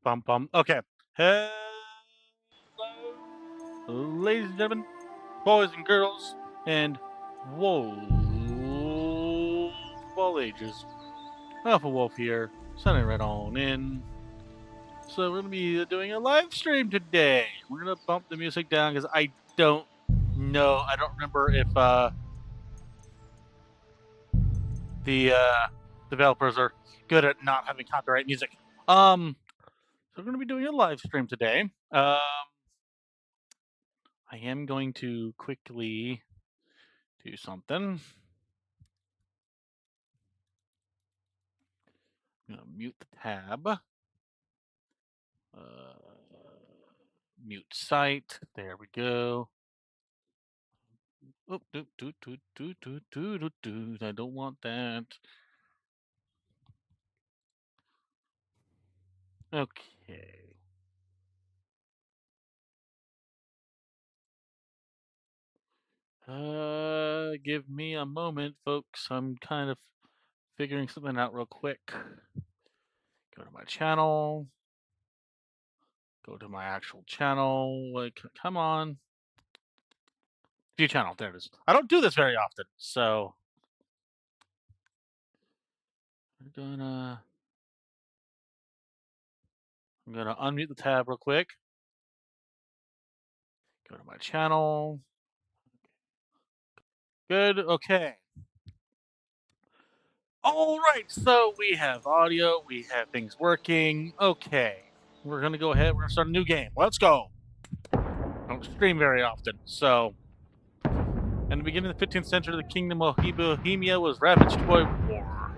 Bum bum. Okay. Hello, ladies and gentlemen, boys and girls, and wolves of all ages. Alpha Wolf here, signing right on in. So we're gonna be doing a live stream today. We're gonna bump the music down because I don't know. I don't remember if the developers are good at not having copyright music. So we're gonna be doing a live stream today. I am going to quickly do something. I'm gonna mute the tab. Mute site. There we go. Oh, I don't want that. Okay. Give me a moment, folks. I'm kind of figuring something out real quick. Go to my channel. Go to my actual channel. Like, come on. View channel. There it is. I don't do this very often, so I'm gonna unmute the tab real quick. Go to my channel. Good. Okay. All right. So we have audio. We have things working. Okay. We're gonna go ahead. We're gonna start a new game. Let's go. I don't stream very often, so. In the beginning of the 15th century, the kingdom of Bohemia was ravaged by war.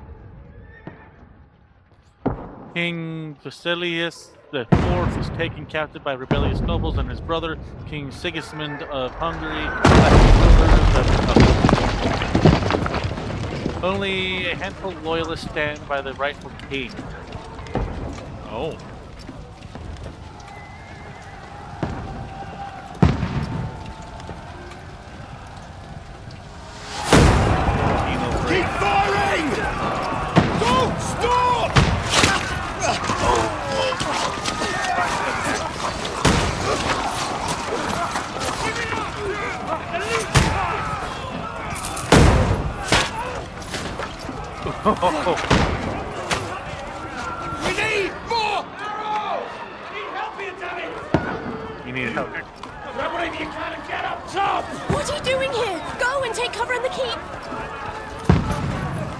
King Vasilius IV was taken captive by rebellious nobles, and his brother, King Sigismund of Hungary, only a handful of loyalists stand by the rightful king. Oh. Keep firing! Don't stop! We need more arrows! Need help here, Danny! You need help. Grab whatever you can and get up top! What are you doing here? Go and take cover in the keep!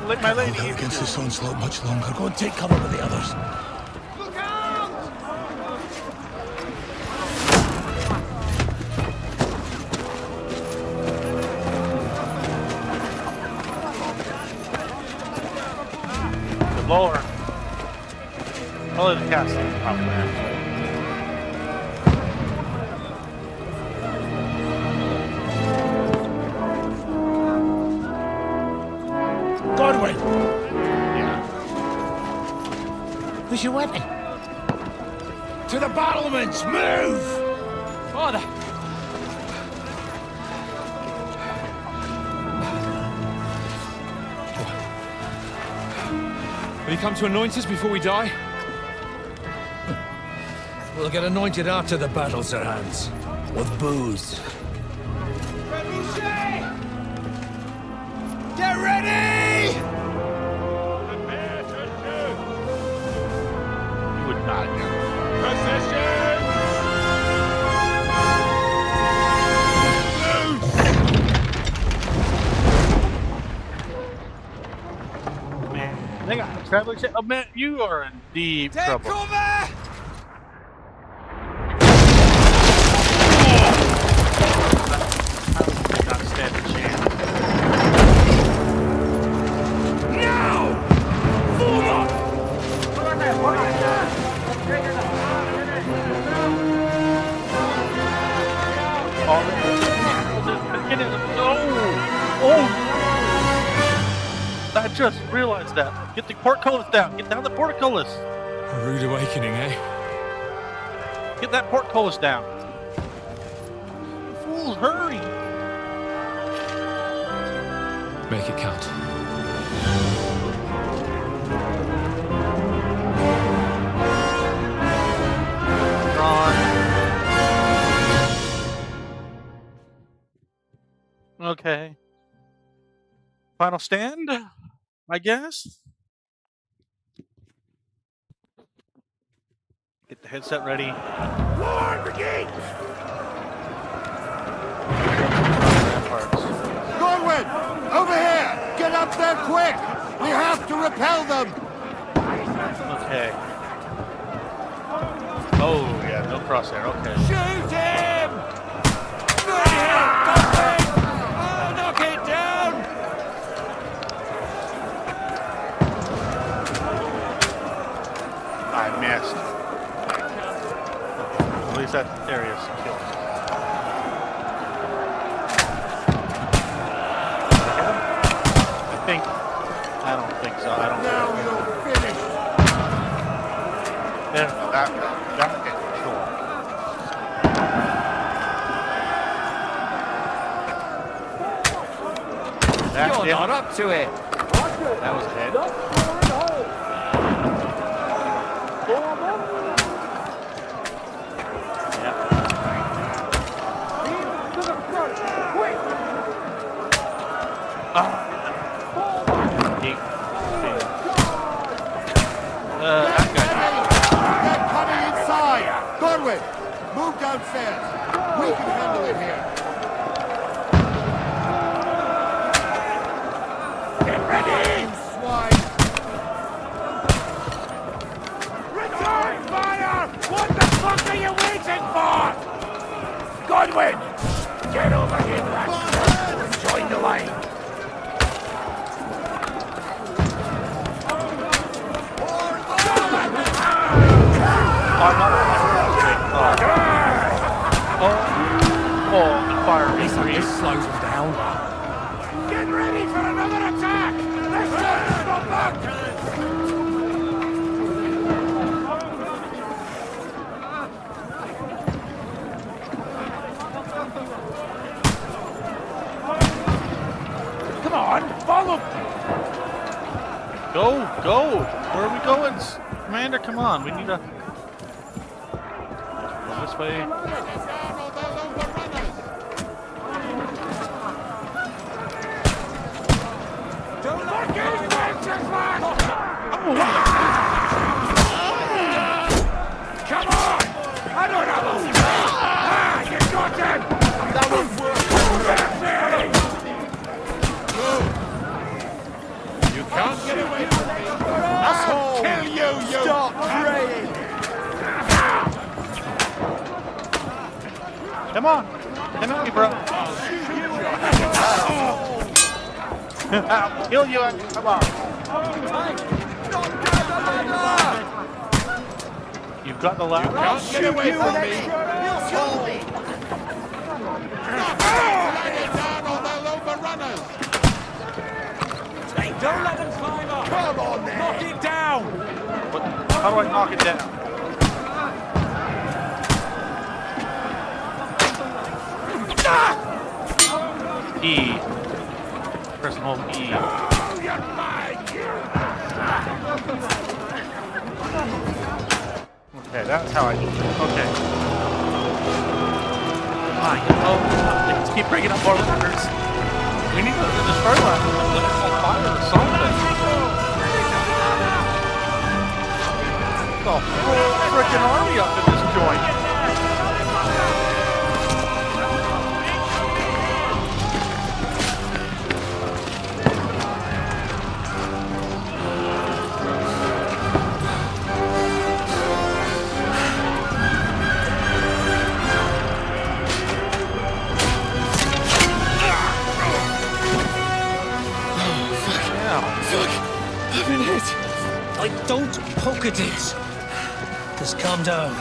Let my lady Hold out against this onslaught much longer. Go and take cover with the others. Look out! the lower. Probably the castle, probably. Godwin! Yeah. Where's your weapon? To the battlements! Move! Father! Will you come to anoint us before we die? We'll get anointed after the battle, Sir Hans. With booze. Get ready! You would not know. Position! Man, they got traveling shit. Oh man, you are in deep Take trouble. cover! I did not stand a chance. Now! Form up! I just realized that. Get the portcullis down. Get down the portcullis. A rude awakening, eh? Get that portcullis down. Fools, hurry. Make it count. Okay. Final stand, I guess. Get the headset ready. Lord, the gate! Ramparts. Gorwin! Over here! Get up there quick! We have to repel them! Okay. Oh, yeah, no crosshair. Okay. Shoot him! Good hit! Gorwin! Oh, knock it down! I missed. At least that area's killed. I don't think so. I don't Now think you're finished! that okay, sure. You're not up to it! That was a hit. They're coming inside! Gorwin! Move downstairs! We can handle it here! Get ready! You swine! Return fire! What the fuck are you waiting for? Godwin! Get over here, lad! Join the line! I'm not oh, the fire increase. This slows them down. Get ready for another attack! Let's go back! Come on, follow! Go! Where are we going? Commander, come on. We need to go this way. Don't let these wenches back! Come on! I don't know! You got him! That was work! You can't get away from me! I'll kill you, you! Stop praying! Come on. Come at me, bro. I'll kill you. Come on. You've got the ladder. Can't get away from me! You'll kill me! Down on the overrunners! Don't let them climb up! Come on, then! Knock it down! What? How do I knock it down? E. Press and hold E. Oh, you're mine! Okay, that's how I do it. Okay. Fine. Oh, let's keep bringing up more ladders. We need to destroy ladders. Let it on fire or something. The whole freaking army up in this joint. Don't poke at it. Just calm down.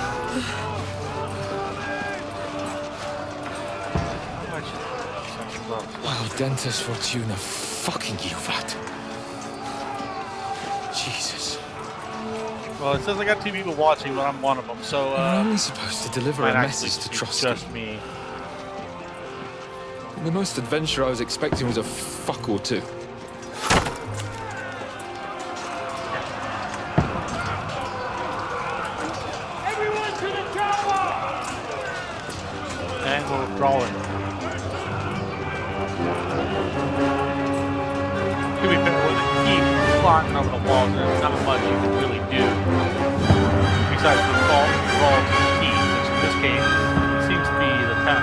Oh, Dentes Fortuna, fucking you, that. Jesus. Well, it says I got two people watching, but I'm one of them, so I'm only supposed to deliver might a actually message to be Trotsky. just me. And the most adventure I was expecting was a fuck or two. Everyone to the tower! And we're withdrawing. over the walls, and there's not much you can really do besides fall to the key, which in this case seems to be the town.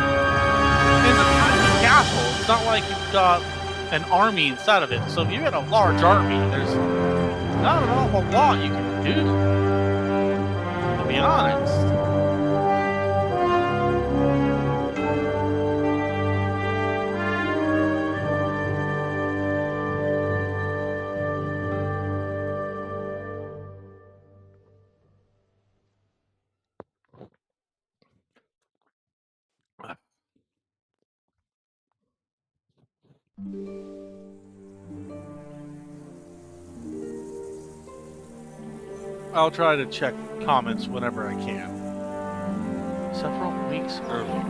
It's a tiny castle. It's not like you've got an army inside of it. So if you had a large army, there's not an awful lot you can do, to be honest. I'll try to check comments whenever I can. Several weeks earlier.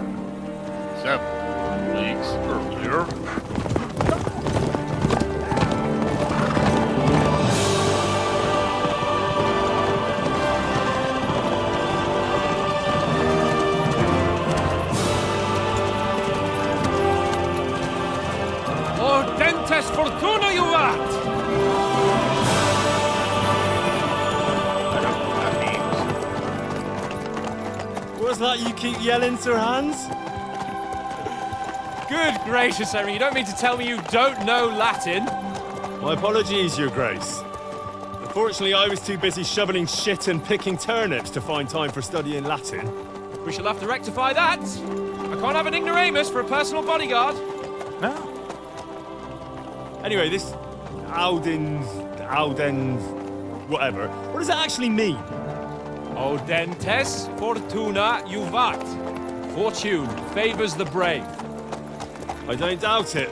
Several weeks earlier. Dentes fortuna juvat! What's that you keep yelling, Sir Hans? Good gracious, Henry, you don't mean to tell me you don't know Latin? My apologies, Your Grace. Unfortunately, I was too busy shoveling shit and picking turnips to find time for studying Latin. We shall have to rectify that. I can't have an ignoramus for a personal bodyguard. No. Anyway, this Audens, whatever. What does that actually mean? Audentes fortuna juvat. Fortune favors the brave. I don't doubt it.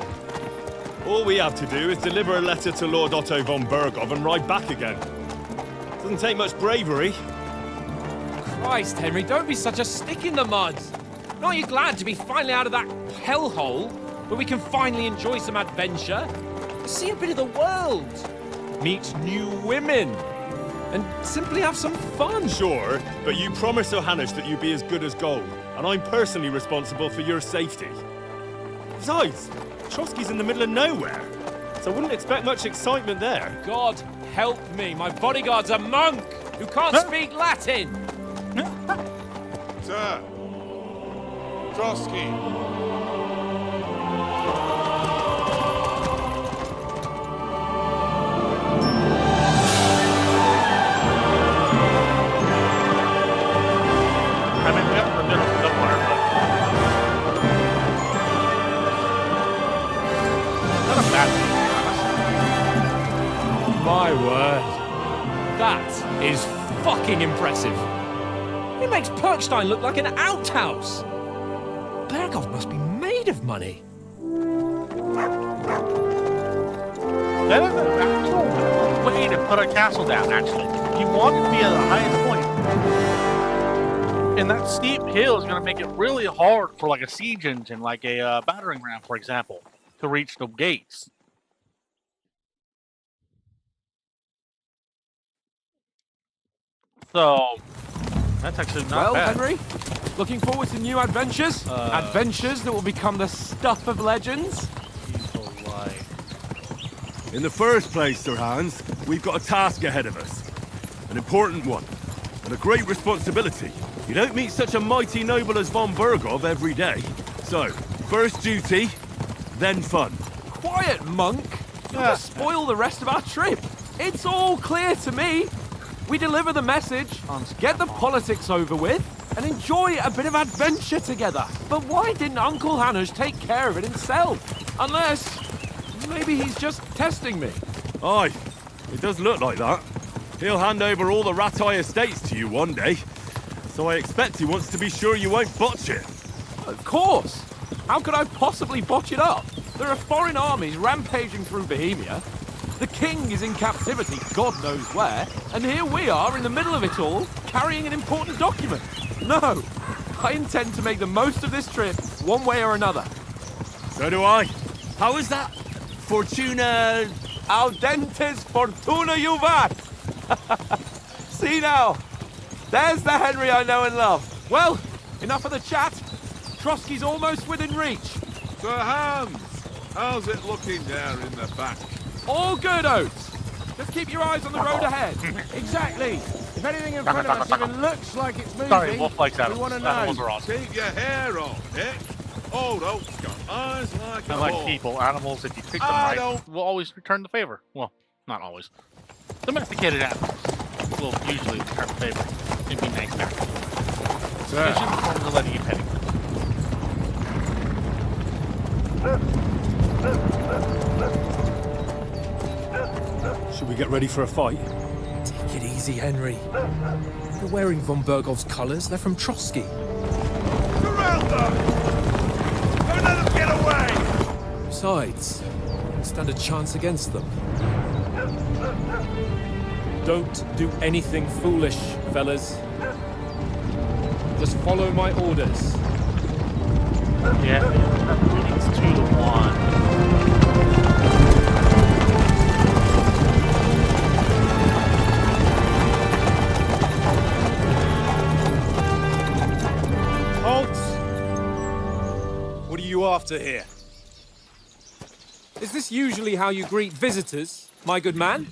All we have to do is deliver a letter to Lord Otto von Bergov and ride back again. Doesn't take much bravery. Christ, Henry, don't be such a stick in the mud. Aren't you glad to be finally out of that hellhole where we can finally enjoy some adventure? See a bit of the world, meet new women, and simply have some fun. Sure, but you promised Johannes that you'd be as good as gold, and I'm personally responsible for your safety. Besides, Trotsky's in the middle of nowhere, so I wouldn't expect much excitement there. God help me, my bodyguard's a monk who can't speak Latin. Sir! Trotsky! I mean, we have the middle somewhere, but not a bad thing, honestly. My word. That is fucking impressive. It makes Perkstein look like an outhouse. Bergov must be made of money. That is an actual way to put a castle down, actually. You want it to be at the highest point. And that steep hill is going to make it really hard for like a siege engine, like a battering ram, for example, to reach the gates. So, that's actually not Well, bad. Henry, looking forward to new adventures? Adventures that will become the stuff of legends? In the first place, Sir Hans, we've got a task ahead of us. An important one, and a great responsibility. You don't meet such a mighty noble as von Bergov every day. So, first duty, then fun. Quiet, monk! You'll just spoil the rest of our trip. It's all clear to me. We deliver the message, get the politics over with, and enjoy a bit of adventure together. But why didn't Uncle Hanush take care of it himself? Unless, maybe he's just testing me. Aye, it does look like that. He'll hand over all the Ratai estates to you one day. So I expect he wants to be sure you won't botch it. Of course! How could I possibly botch it up? There are foreign armies rampaging through Bohemia. The king is in captivity, God knows where, and here we are in the middle of it all, carrying an important document. No, I intend to make the most of this trip, one way or another. So do I. How is that? Fortuna... Audentes fortuna juvat! See now, there's the Henry I know and love. Well, enough of the chat. Trotsky's almost within reach. Sir Hans! How's it looking there in the back? All good, Oates. Just keep your eyes on the road ahead. Exactly. If anything in front of us even looks like it's moving, Sorry, wolf likes we animals. want to know. Animals are awesome. Keep your hair on, Nick. Old oak's got eyes like a Unlike hawk. people, animals, if you treat them I right, don't- will always return the favor. Well, not always. Domesticated animals will usually return the favor and be nice back. Especially when they're letting you pet it. Should we get ready for a fight? Take it easy, Henry. You're wearing von Bergov's colours. They're from Trotsky. Surround them! Don't let them get away! Besides, you stand a chance against them. Don't do anything foolish, fellas. Just follow my orders. Yeah, it's 2-1. Halt! What are you after here? Is this usually how you greet visitors, my good man?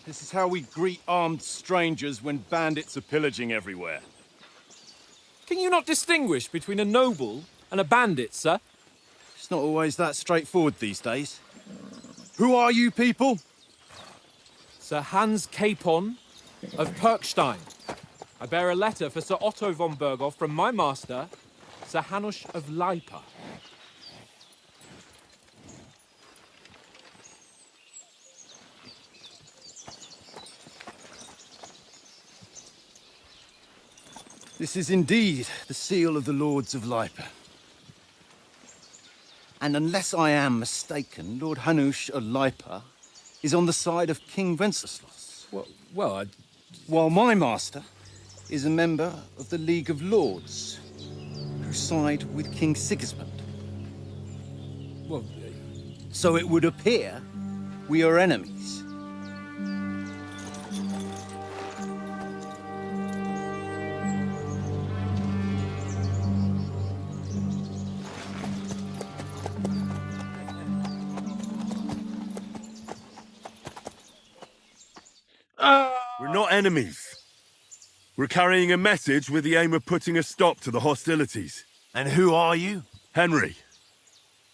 This is how we greet armed strangers when bandits are pillaging everywhere. Can you not distinguish between a noble and a bandit, sir? It's not always that straightforward these days. Who are you people? Sir Hans Capon of Perkstein. I bear a letter for Sir Otto von Berghoff from my master, Sir Hanush of Lipa. This is indeed the seal of the Lords of Lipa. And unless I am mistaken, Lord Hanush of Lipa is on the side of King Wenceslas. Well, While my master is a member of the League of Lords, who side with King Sigismund. well, So it would appear we are enemies. We're not enemies. We're carrying a message with the aim of putting a stop to the hostilities. And who are you? Henry,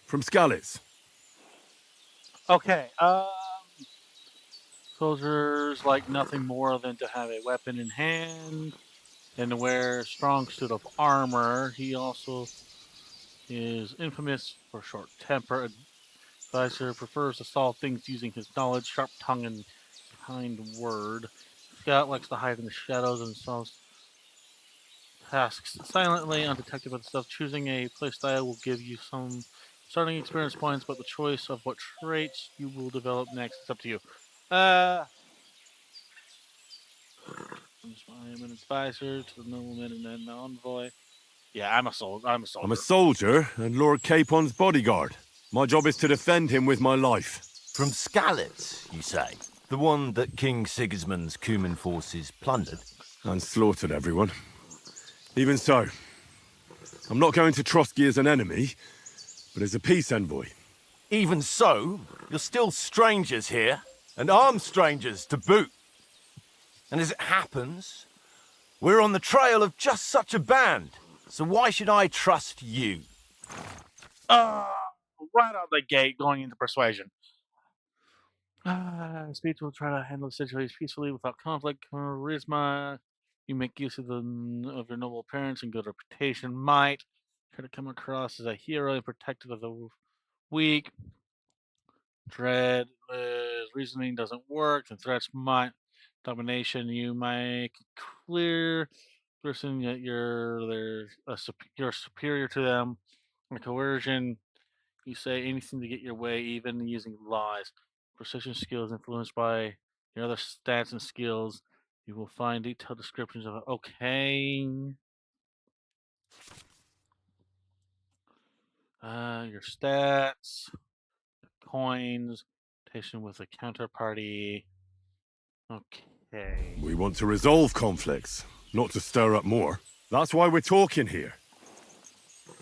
from Skalitz. Okay, soldiers like nothing more than to have a weapon in hand and to wear a strong suit of armor. He also is infamous for short temper. Advisor prefers to solve things using his knowledge, sharp tongue, and kind word. Scout likes to hide in the shadows and solves tasks silently, undetected by the stuff. Choosing a playstyle will give you some starting experience points, but the choice of what traits you will develop next is up to you. I'm an advisor to the nobleman and an envoy. Yeah, I'm a soldier. I'm a soldier and Lord Capon's bodyguard. My job is to defend him with my life. From Skalitz, you say? The one that King Sigismund's Cuman forces plundered? And slaughtered everyone. Even so, I'm not going to Trotsky as an enemy, but as a peace envoy. Even so, you're still strangers here, and armed strangers to boot. And as it happens, we're on the trail of just such a band. So why should I trust you? Right out the gate, going into persuasion. Speech will try to handle the situation peacefully without conflict. Charisma, you make use of your noble appearance and good reputation. Might try to come across as a hero and protective of the weak. Dread, reasoning doesn't work. And threats might. Domination, you make clear person that you're superior to them. And coercion, you say anything to get your way, even using lies. Precision skills influenced by your other stats and skills. You will find detailed descriptions of it. Okay. Your stats, coins, rotation with a counterparty. Okay. We want to resolve conflicts, not to stir up more. That's why we're talking here.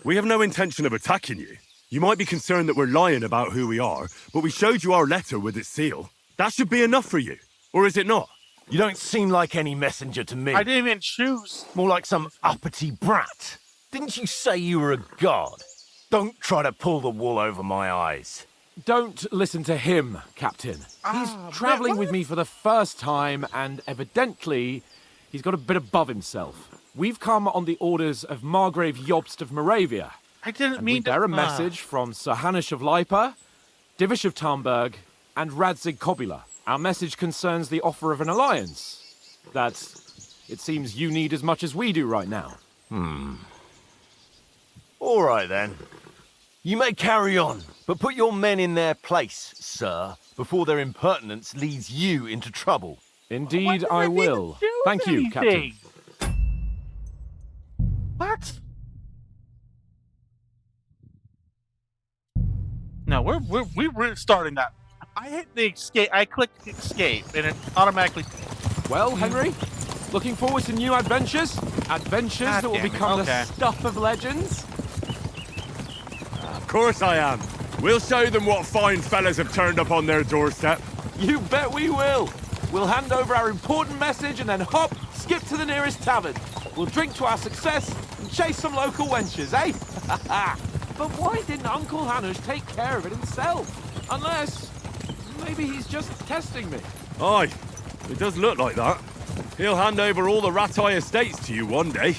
We have no intention of attacking you. You might be concerned that we're lying about who we are, but we showed you our letter with its seal. That should be enough for you. Or is it not? You don't seem like any messenger to me. I didn't even choose. More like some uppity brat. Didn't you say you were a god? Don't try to pull the wool over my eyes. Don't listen to him, Captain. He's travelling with me for the first time, and evidently, he's got a bit above himself. We've come on the orders of Margrave Jobst of Moravia. I didn't And mean we to. bear a message from Sir Hanush of Lipa, Divish of Tarnberg, and Radzig Kobula. Our message concerns the offer of an alliance that it seems you need as much as we do right now. All right, then. You may carry on, but put your men in their place, sir, before their impertinence leads you into trouble. Indeed, I will. Thank you, Captain. What? No, we're starting that. I hit the escape. I clicked escape, and it automatically. Well, Henry, looking forward to new adventures? Adventures God that will damn it, become okay. the stuff of legends? Of course I am. We'll show them what fine fellas have turned up on their doorstep. You bet we will. We'll hand over our important message and then hop, skip to the nearest tavern. We'll drink to our success and chase some local wenches, eh? But why didn't Uncle Hanush take care of it himself? Unless, maybe he's just testing me. Aye, it does look like that. He'll hand over all the Ratai estates to you one day.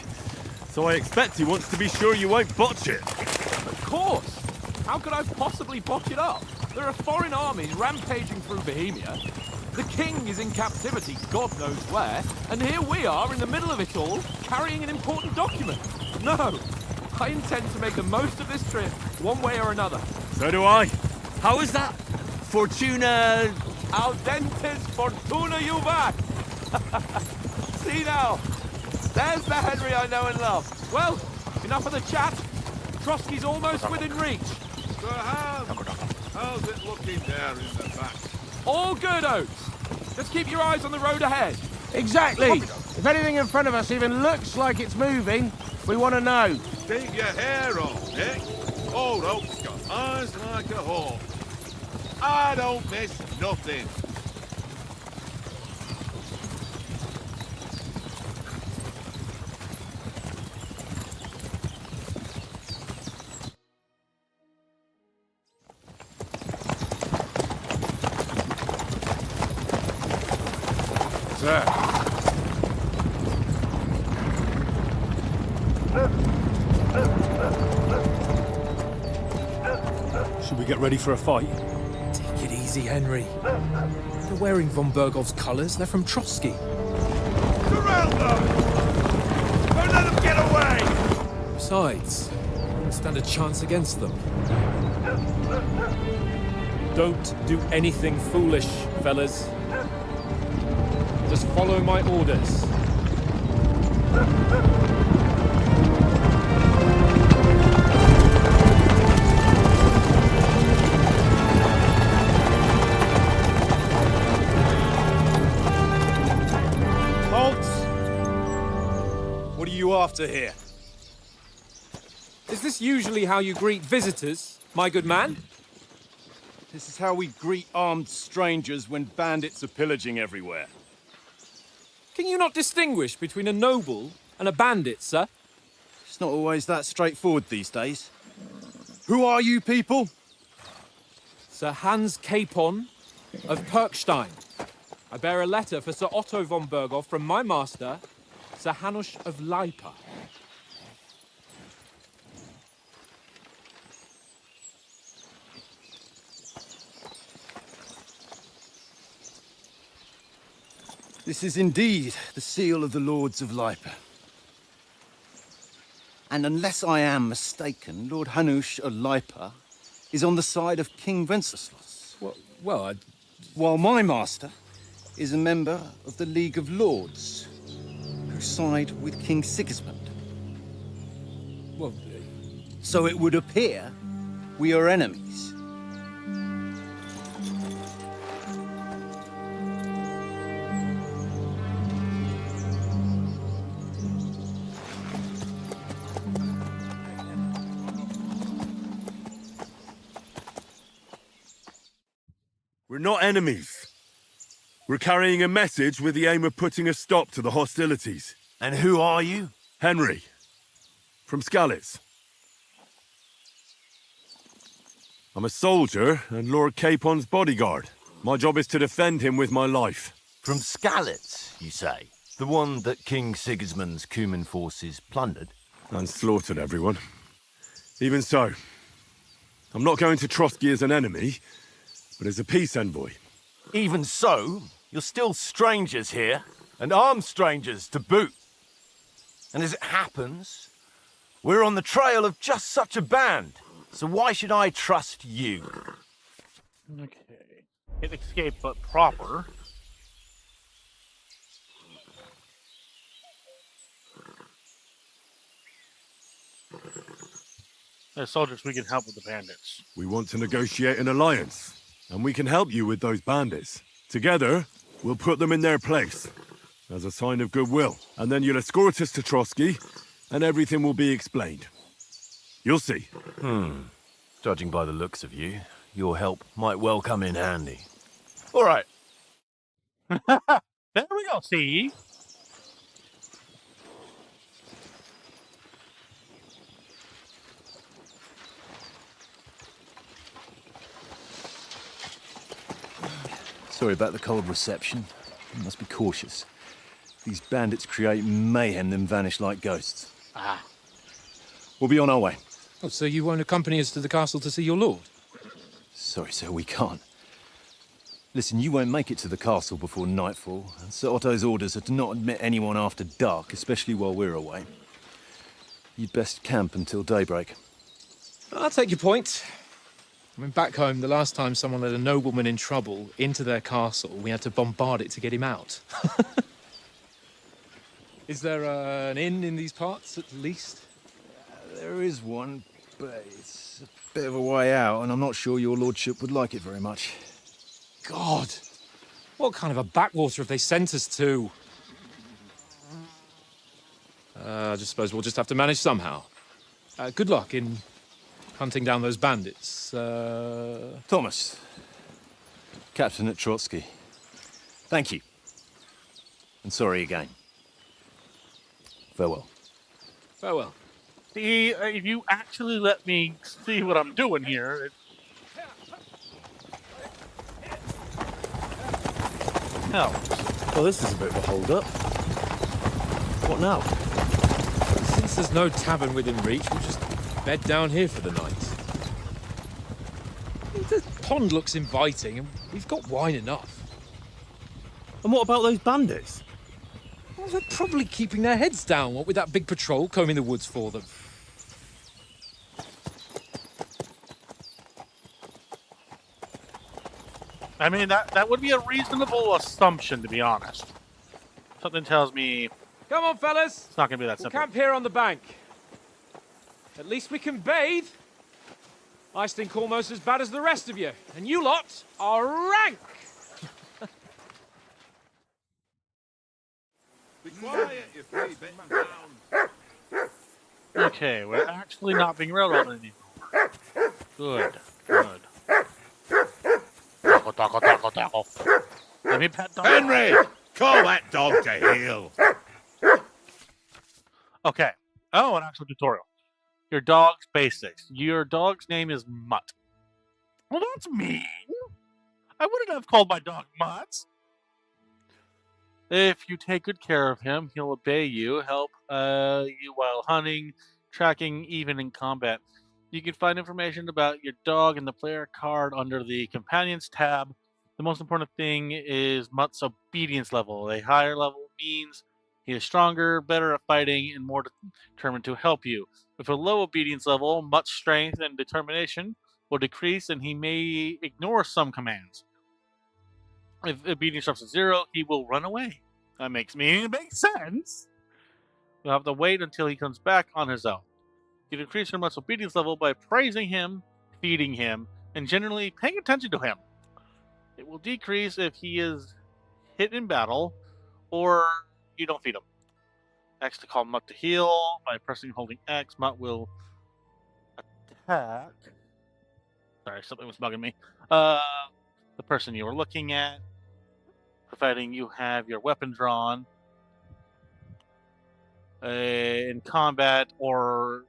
So I expect he wants to be sure you won't botch it. Of course. How could I possibly botch it up? There are foreign armies rampaging through Bohemia. The king is in captivity, God knows where, and here we are in the middle of it all, carrying an important document. No, I intend to make the most of this trip, one way or another. So do I. How is that? Fortuna... Audentes fortuna juvat! See now, there's the Henry I know and love. Well, enough of the chat. Trotsky's almost within reach. Sir Hans, how's it looking there in the back? All good, Oates. Just keep your eyes on the road ahead. Exactly. If anything in front of us even looks like it's moving, we want to know. Keep your hair on, Nick. Old Oak's got eyes like a hawk. I don't miss nothing. Sir. Should we get ready for a fight? Take it easy, Henry. They're wearing von Bergov's colours. They're from Trotsky. Surround them! Don't let them get away! Besides, we don't stand a chance against them. Don't do anything foolish, fellas. Just follow my orders. Halt! What are you after here? Is this usually how you greet visitors, my good man? This is how we greet armed strangers when bandits are pillaging everywhere. Can you not distinguish between a noble and a bandit, sir? It's not always that straightforward these days. Who are you people? Sir Hans Capon of Perkstein. I bear a letter for Sir Otto von Berghoff from my master, Sir Hanush of Lipa. This is indeed the seal of the Lords of Lipa. And unless I am mistaken, Lord Hanush of Lipa is on the side of King Wenceslas. Well, While my master is a member of the League of Lords, who side with King Sigismund. well, So it would appear we are enemies. We're not enemies. We're carrying a message with the aim of putting a stop to the hostilities. And who are you? Henry. From Skalitz. I'm a soldier and Lord Capon's bodyguard. My job is to defend him with my life. From Skalitz, you say? The one that King Sigismund's Cuman forces plundered? And slaughtered everyone. Even so, I'm not going to Trotsky as an enemy, but as a peace envoy. Even so, you're still strangers here, and armed strangers to boot. And as it happens, we're on the trail of just such a band, so why should I trust you? Okay. Hit escape, but proper. As soldiers, we can help with the bandits. We want to negotiate an alliance, and we can help you with those bandits. Together, we'll put them in their place, as a sign of goodwill. And then you'll escort us to Trotsky, and everything will be explained. You'll see. Judging by the looks of you, your help might well come in handy. All right. There we go, see? Sorry about the cold reception. You must be cautious. These bandits create mayhem, then vanish like ghosts. Ah. We'll be on our way. Oh, so you won't accompany us to the castle to see your lord? Sorry, sir, we can't. Listen, you won't make it to the castle before nightfall, and Sir Otto's orders are to not admit anyone after dark, especially while we're away. You'd best camp until daybreak. I'll take your point. I mean, back home, the last time someone let a nobleman in trouble into their castle, we had to bombard it to get him out. Is there an inn in these parts, at least? There is one, but it's a bit of a way out, and I'm not sure your lordship would like it very much. God! What kind of a backwater have they sent us to? I just suppose we'll just have to manage somehow. Good luck in hunting down those bandits. Thomas, captain at Trotsky. Thank you. And sorry again. Farewell. Farewell. See, if you actually let me see what I'm doing here, hell. Well, this is a bit of a hold-up. What now? Since there's no tavern within reach, we'll just bed down here for the night. The pond looks inviting, and we've got wine enough. And what about those bandits? Well, they're probably keeping their heads down, what with that big patrol combing the woods for them. I mean, that would be a reasonable assumption, to be honest. Something tells me Come on, fellas. it's not going to be that We'll simple. camp here on the bank. At least we can bathe. I stink almost as bad as the rest of you, and you lot are rank. Be quiet, you three bit down. Okay, we're actually not being railroaded anymore. Good, good. Taco, taco, taco, taco. Let me pet dog. Henry! Call that dog to heel. Okay. Oh, an actual tutorial. Your dog's basics. Your dog's name is Mutt. Well, that's mean. I wouldn't have called my dog Mutt. If you take good care of him, he'll obey you, help you while hunting, tracking, even in combat. You can find information about your dog in the player card under the Companions tab. The most important thing is Mutt's obedience level. A higher level means he is stronger, better at fighting, and more determined to help you. With a low obedience level, Mutt's strength and determination will decrease, and he may ignore some commands. If obedience drops to 0, he will run away. That makes sense. You'll have to wait until he comes back on his own. You can increase your Mutt's obedience level by praising him, feeding him, and generally paying attention to him. It will decrease if he is hit in battle, or you don't feed him. X to call Mutt to heal. By pressing and holding X, Mutt will attack. Sorry, something was bugging me. The person you were looking at. providing you have your weapon drawn in combat or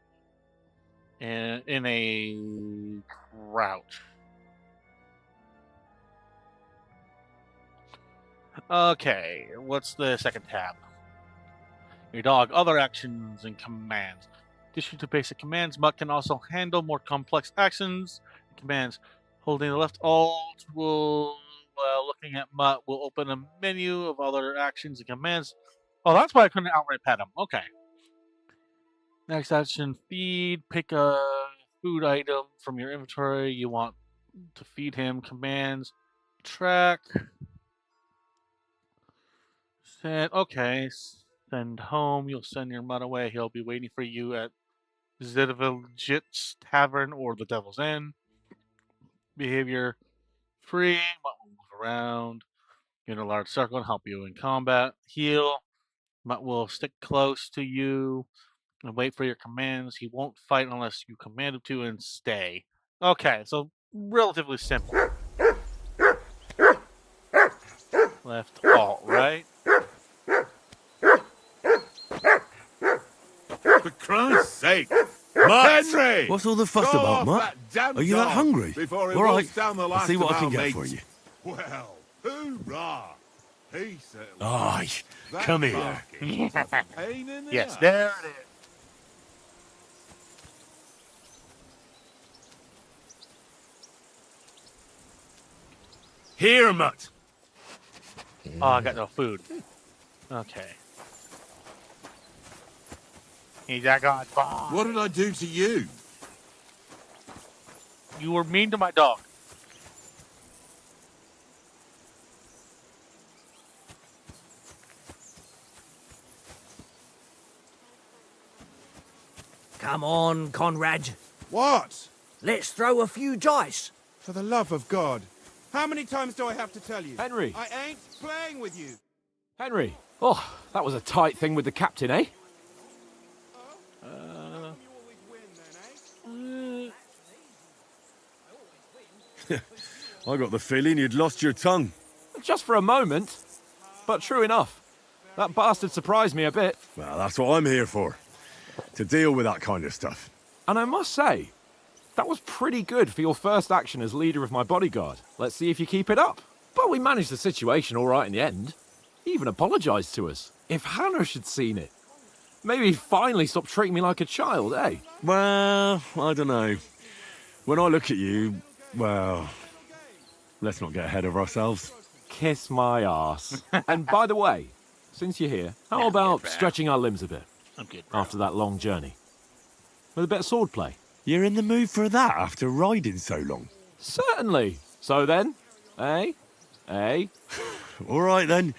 in a crouch. Okay, what's the second tab? Your dog, other actions and commands. In addition to basic commands, Mutt can also handle more complex actions and commands. Holding the left Alt will, while looking at Mutt, will open a menu of other actions and commands. Oh, that's why I couldn't outright pet him. Okay. Next action, feed. Pick a food item from your inventory you want to feed him. Commands, track. Okay, send home. You'll send your Mutt away. He'll be waiting for you at Zidaviljit's Tavern or the Devil's Inn. Behavior free. Mutt will move around. Get in a large circle and help you in combat. Heal. Mutt will stick close to you and wait for your commands. He won't fight unless you command him to, and stay. Okay, so relatively simple. Left, alt, right? For Christ's sake! Mutt! Henry! What's all the fuss Go about, off Mutt? that damn Are you that dog hungry? before he All right, wolfs down the I'll last see what of I can our get mates. for you. Well, hoorah! He certainly Aye, is. That come here. barking is a pain in the Yes, ass. there it is. Here, Mutt. Oh, I got no food. Okay. He's that gone. What did I do to you? You were mean to my dog. Come on, Conrad. What? Let's throw a few dice. For the love of God. How many times do I have to tell you? Henry. I ain't playing with you. Henry. Oh, that was a tight thing with the captain, eh? I got the feeling you'd lost your tongue. Just for a moment. But true enough. That bastard surprised me a bit. Well, that's what I'm here for. To deal with that kind of stuff. And I must say, that was pretty good for your first action as leader of my bodyguard. Let's see if you keep it up. But we managed the situation all right in the end. He even apologized to us. If Hanush had seen it, maybe he'd finally stop treating me like a child, eh? Well, I don't know. When I look at you, well, let's not get ahead of ourselves. Kiss my arse. And by the way, since you're here, how about stretching our limbs a bit? I'm good, bro. After that long journey. With a bit of swordplay. You're in the mood for that after riding so long? Certainly. So then, eh? Eh? All right then.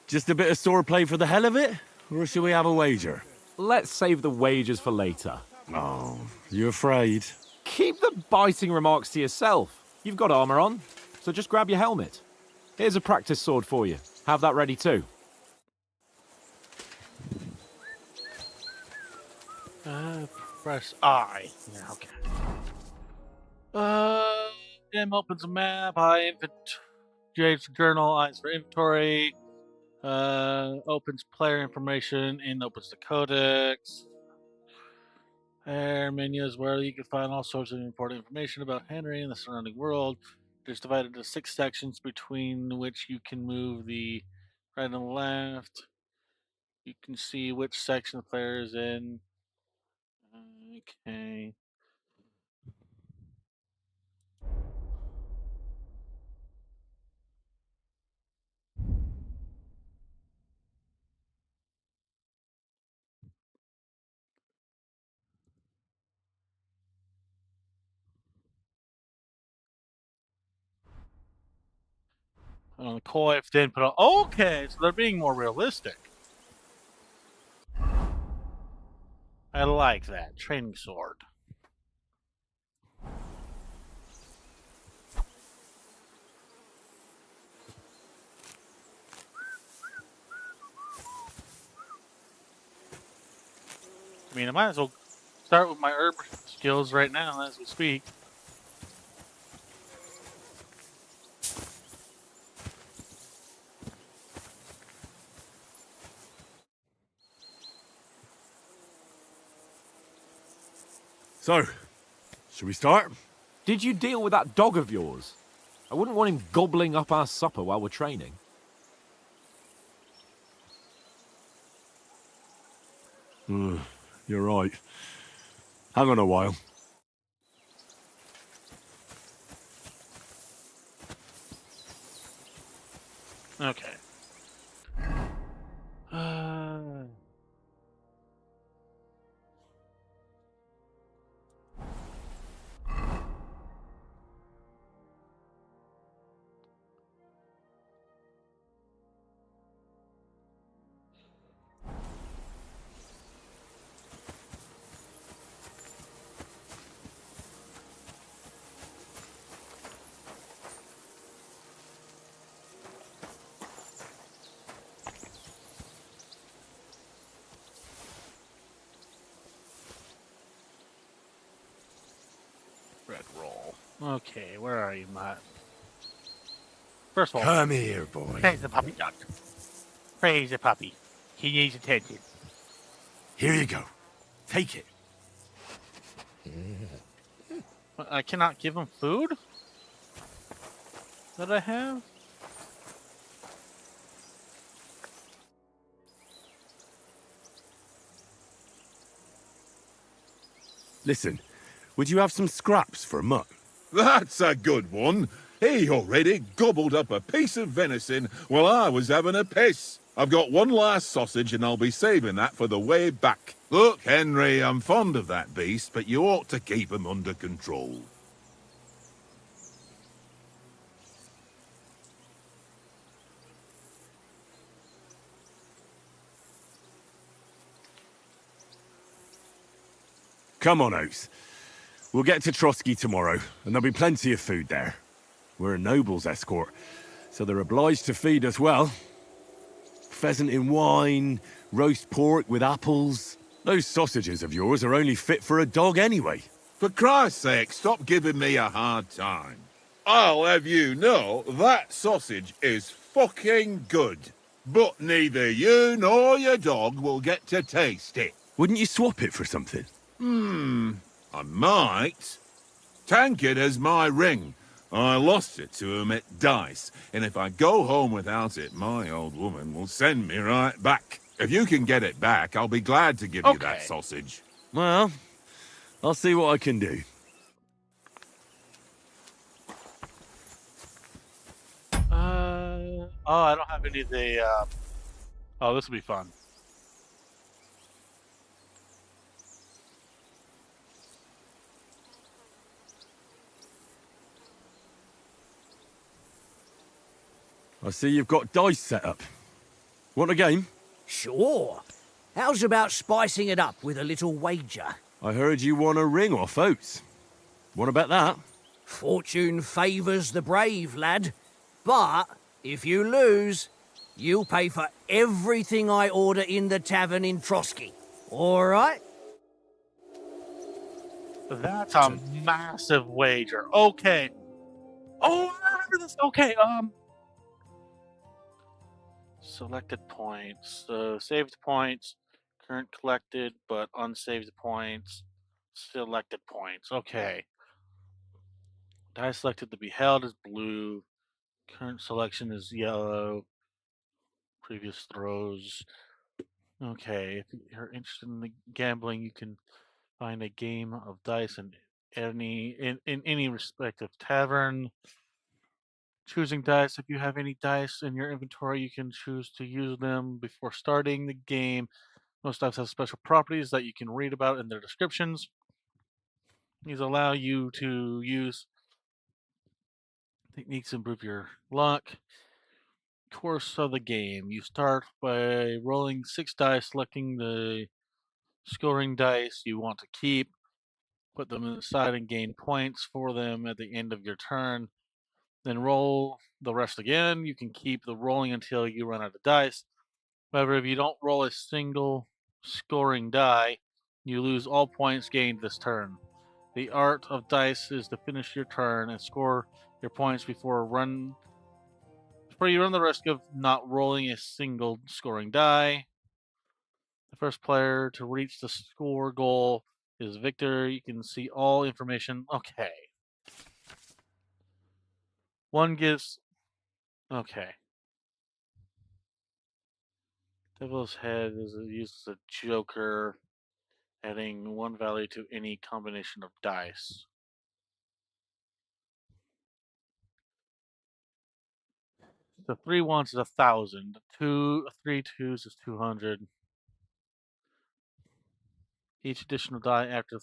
Just a bit of swordplay for the hell of it? Or should we have a wager? Let's save the wagers for later. Oh, you afraid? Keep the biting remarks to yourself. You've got armor on, so just grab your helmet. Here's a practice sword for you. Have that ready too. Press I. Yeah, okay. M opens a map. I J's journal. Eyes for inventory. Opens player information and opens the codex. Air menu is where you can find all sorts of important information about Henry and the surrounding world. It's divided into 6 sections between which you can move the right and left. You can see which section the player is in. Okay. Coif didn't put on. Okay, so they're being more realistic. I like that. Training sword. I mean, I might as well start with my herb skills right now as we speak. So, should we start? Did you deal with that dog of yours? I wouldn't want him gobbling up our supper while we're training. You're right. Hang on a while. Okay. Red roll. Okay, where are you, Matt? First of all, Come here, boy. praise the puppy, doctor. Praise the puppy. He needs attention. Here you go. Take it. I cannot give him food that I have? Listen, would you have some scraps for Mutt? That's a good one. He already gobbled up a piece of venison while I was having a piss. I've got one last sausage and I'll be saving that for the way back. Look, Henry, I'm fond of that beast, but you ought to keep him under control. Come on, Oates. We'll get to Trotsky tomorrow, and there'll be plenty of food there. We're a noble's escort, so they're obliged to feed us well. Pheasant in wine, roast pork with apples. Those sausages of yours are only fit for a dog anyway. For Christ's sake, stop giving me a hard time. I'll have you know that sausage is fucking good. But neither you nor your dog will get to taste it. Wouldn't you swap it for something? I might. Tankard has my ring. I lost it to him at dice, and if I go home without it, my old woman will send me right back. If you can get it back, I'll be glad to give you that sausage. Well, I'll see what I can do. Oh, I don't have any of the, oh, this will be fun. I see you've got dice set up. Want a game? Sure. How's about spicing it up with a little wager? I heard you won a ring off Oates. What about that? Fortune favours the brave, lad. But if you lose, you'll pay for everything I order in the tavern in Trotsky. All right? That's a massive wager. Okay. Oh, I remember this. Okay, selected points. So saved points, current collected, but unsaved points, selected points. Okay. Die selected to be held is blue. Current selection is yellow. Previous throws. Okay, if you're interested in the gambling, you can find a game of dice in any respective tavern. Choosing dice. If you have any dice in your inventory, you can choose to use them before starting the game. Most dice have special properties that you can read about in their descriptions. These allow you to use techniques to improve your luck. Course of the game. You start by rolling 6 dice, selecting the scoring dice you want to keep, put them inside and gain points for them at the end of your turn. Then roll the rest again. You can keep the rolling until you run out of dice. However, if you don't roll a single scoring die, you lose all points gained this turn. The art of dice is to finish your turn and score your points before you run the risk of not rolling a single scoring die. The first player to reach the score goal is Victor. You can see all information. Okay. One gives. Okay. Devil's Head is used as a joker, adding one value to any combination of dice. The 3 ones is 1,000. 3 twos is 200. Each additional die after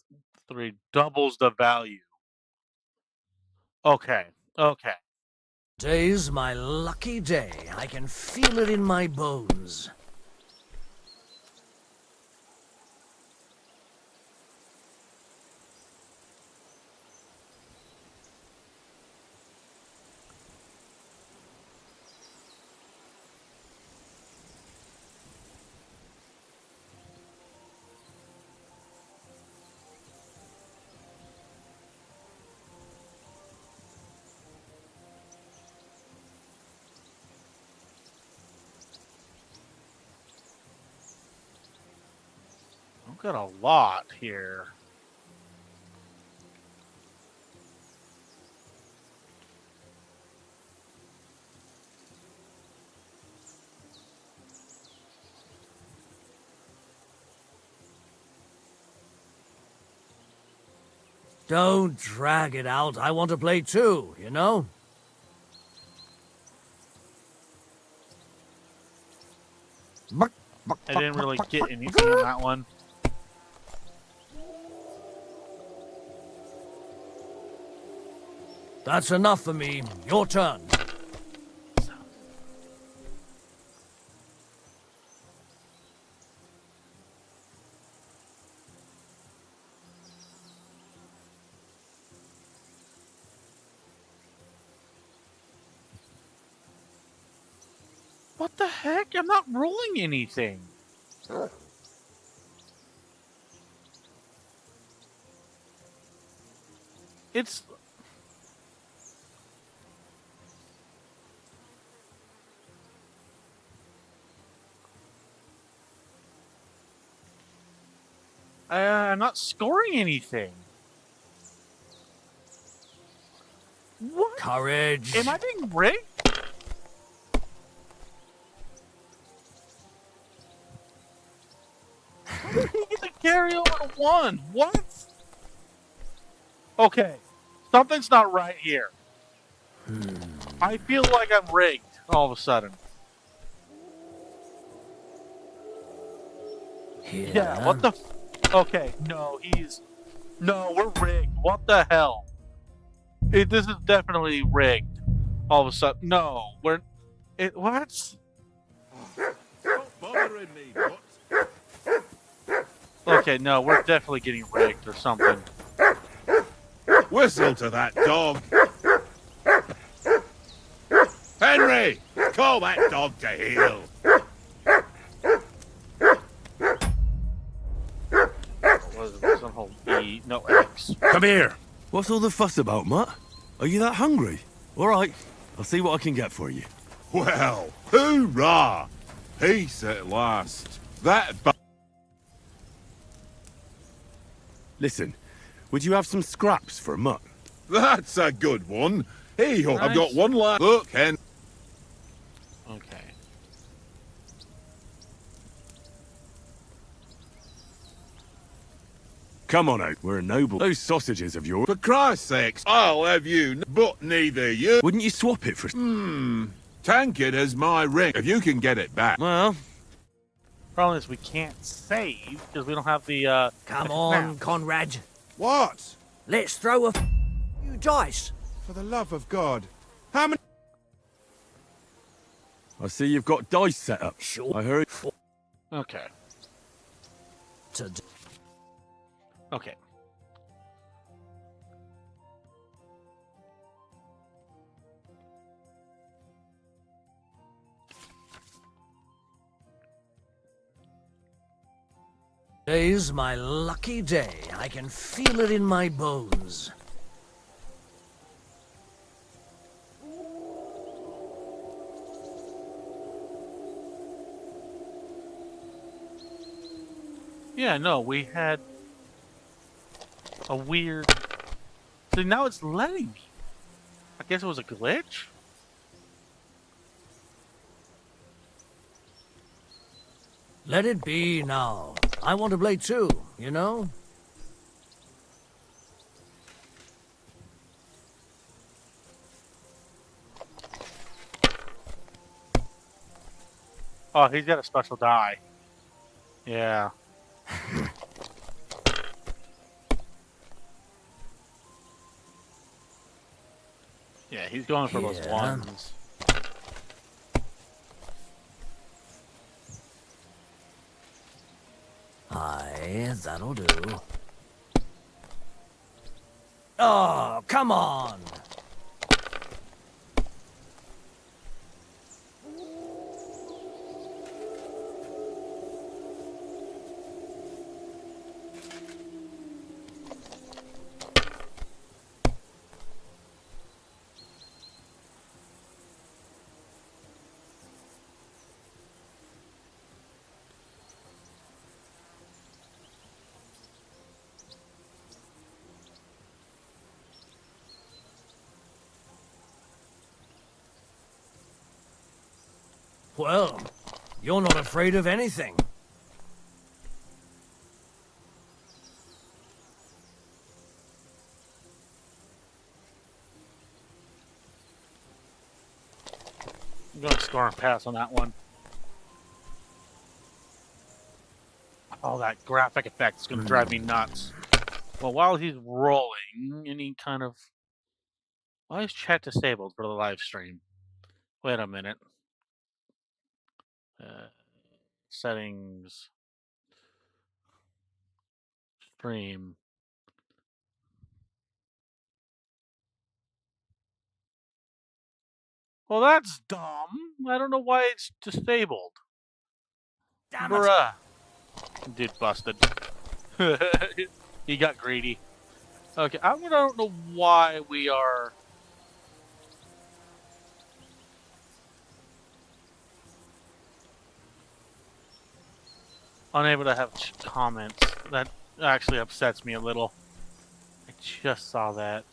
3 doubles the value. Okay. Okay. Today's my lucky day. I can feel it in my bones. I've got a lot here. Don't drag it out. I want to play too, you know? I didn't really get anything on that one. That's enough for me. Your turn. What the heck? I'm not rolling anything. It's... I'm not scoring anything. What? Courage. Am I being rigged? How did he get to carry over to 1? What? Okay. Something's not right here. I feel like I'm rigged all of a sudden. Yeah, what the... Okay, no, No, we're rigged. What the hell? This is definitely rigged. All of a sudden. No, we're... What? Stop bothering me, what? Okay, no, we're definitely getting rigged or something. Whistle to that dog. Henry, call that dog to heel. Hold E, no X. Come here. What's all the fuss about, Mutt? Are you that hungry? All right, I'll see what I can get for you. Well, hoorah! Peace at last. Listen, would you have some scraps for Mutt? That's a good one. Hey, Nice. I've got one last. Look, Hen. Okay. Come on out, we're a noble. Those sausages of yours. For Christ's sakes, I'll have you, but neither you. Wouldn't you swap it for... Tankard has my ring, if you can get it back. Well... Problem is we can't save because we don't have the, Come on, Conrad. What? Let's throw a few dice. For the love of God. How many... I see you've got dice set up. Sure. I heard... Okay. Okay. Today's my lucky day. I can feel it in my bones. Yeah, no, we had a weird... So now it's letting me. I guess it was a glitch? Let it be now. I want to play too, you know? Oh, he's got a special die. Yeah. Yeah, he's going for those ones. Aye, that'll do. Oh, come on! Well, you're not afraid of anything. I'm going to score and pass on that one. Oh, that graphic effect is going to drive me nuts. Well, while he's rolling, any kind of... Why is chat disabled for the live stream? Wait a minute. Settings. Stream. Well, that's dumb. I don't know why it's disabled. Damn Bruh. Dude busted. He got greedy. Okay, I don't know why we are... unable to have comments. That actually upsets me a little. I just saw that.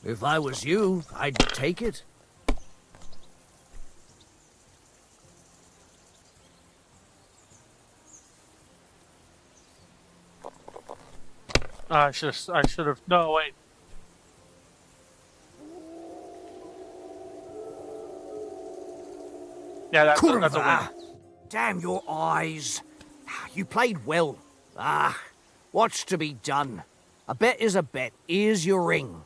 If I was you, I'd take it. I should have. No, wait. Yeah, that's a win. Damn your eyes. You played well. Ah, what's to be done? A bet is a bet. Here's your ring.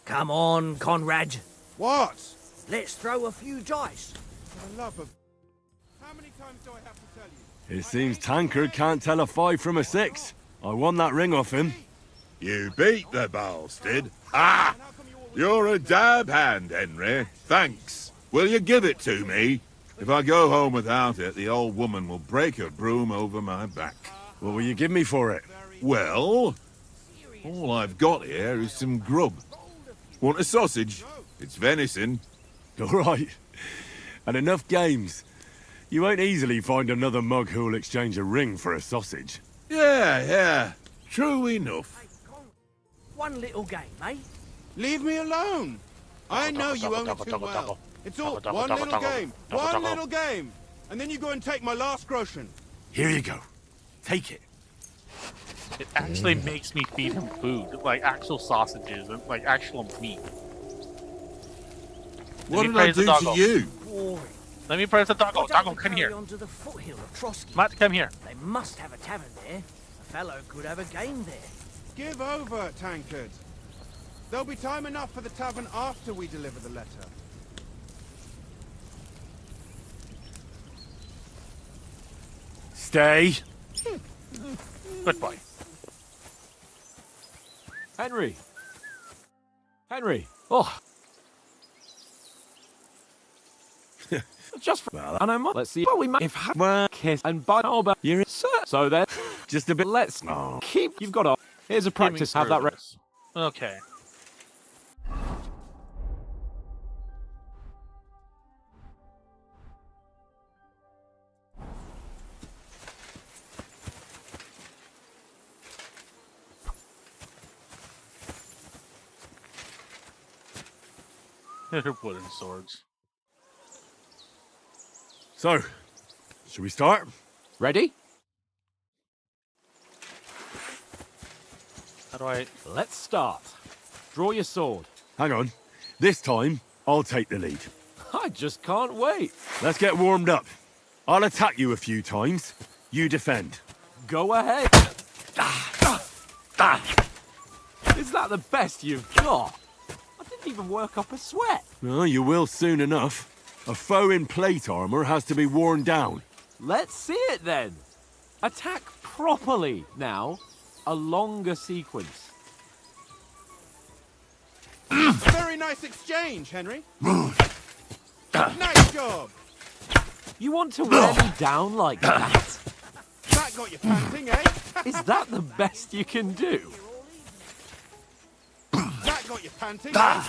Come on, Conrad. What? Let's throw a few dice. For the love of... How many times do I have to tell you? It seems Tankard can't tell a 5 from a 6. I won that ring off him. You beat the bastard. Ah! You're a dab hand, Henry. Thanks. Will you give it to me? If I go home without it, the old woman will break her broom over my back. What will you give me for it? Well, all I've got here is some grub. Want a sausage? It's venison. All right. And enough games. You won't easily find another mug who'll exchange a ring for a sausage. Yeah. True enough. One little game, eh? Leave me alone. I know you only too well. It's all one little game. One little game. And then you go and take my last groschen. Here you go. Take it. It actually makes me feed him food, like actual sausages and like actual meat. What did I do to you? Boring. Let me praise the doggo. Doggo, come here. Onto the foothill of Trotsky. Matt, come here. They must have a tavern there. A fellow could have a game there. Give over, Tankard. There'll be time enough for the tavern after we deliver the letter. Stay. Good boy. Henry. Oh. Just for well, and I'm let's see. But we might have had kiss and buy over. You're so then. Just a bit. Let's keep. You've got off. Here's a practice. Have that ready. Okay. They're wooden swords. So, should we start? Ready? How do I... Let's start. Draw your sword. Hang on. This time, I'll take the lead. I just can't wait. Let's get warmed up. I'll attack you a few times. You defend. Go ahead. Is that the best you've got? I didn't even work up a sweat. Well, you will soon enough. A foe in plate armor has to be worn down. Let's see it then. Attack properly now. A longer sequence. Very nice exchange, Henry. Nice job. You want to wear me down like that? That got you panting, eh? Is that the best you can do? That got you panting. Eh?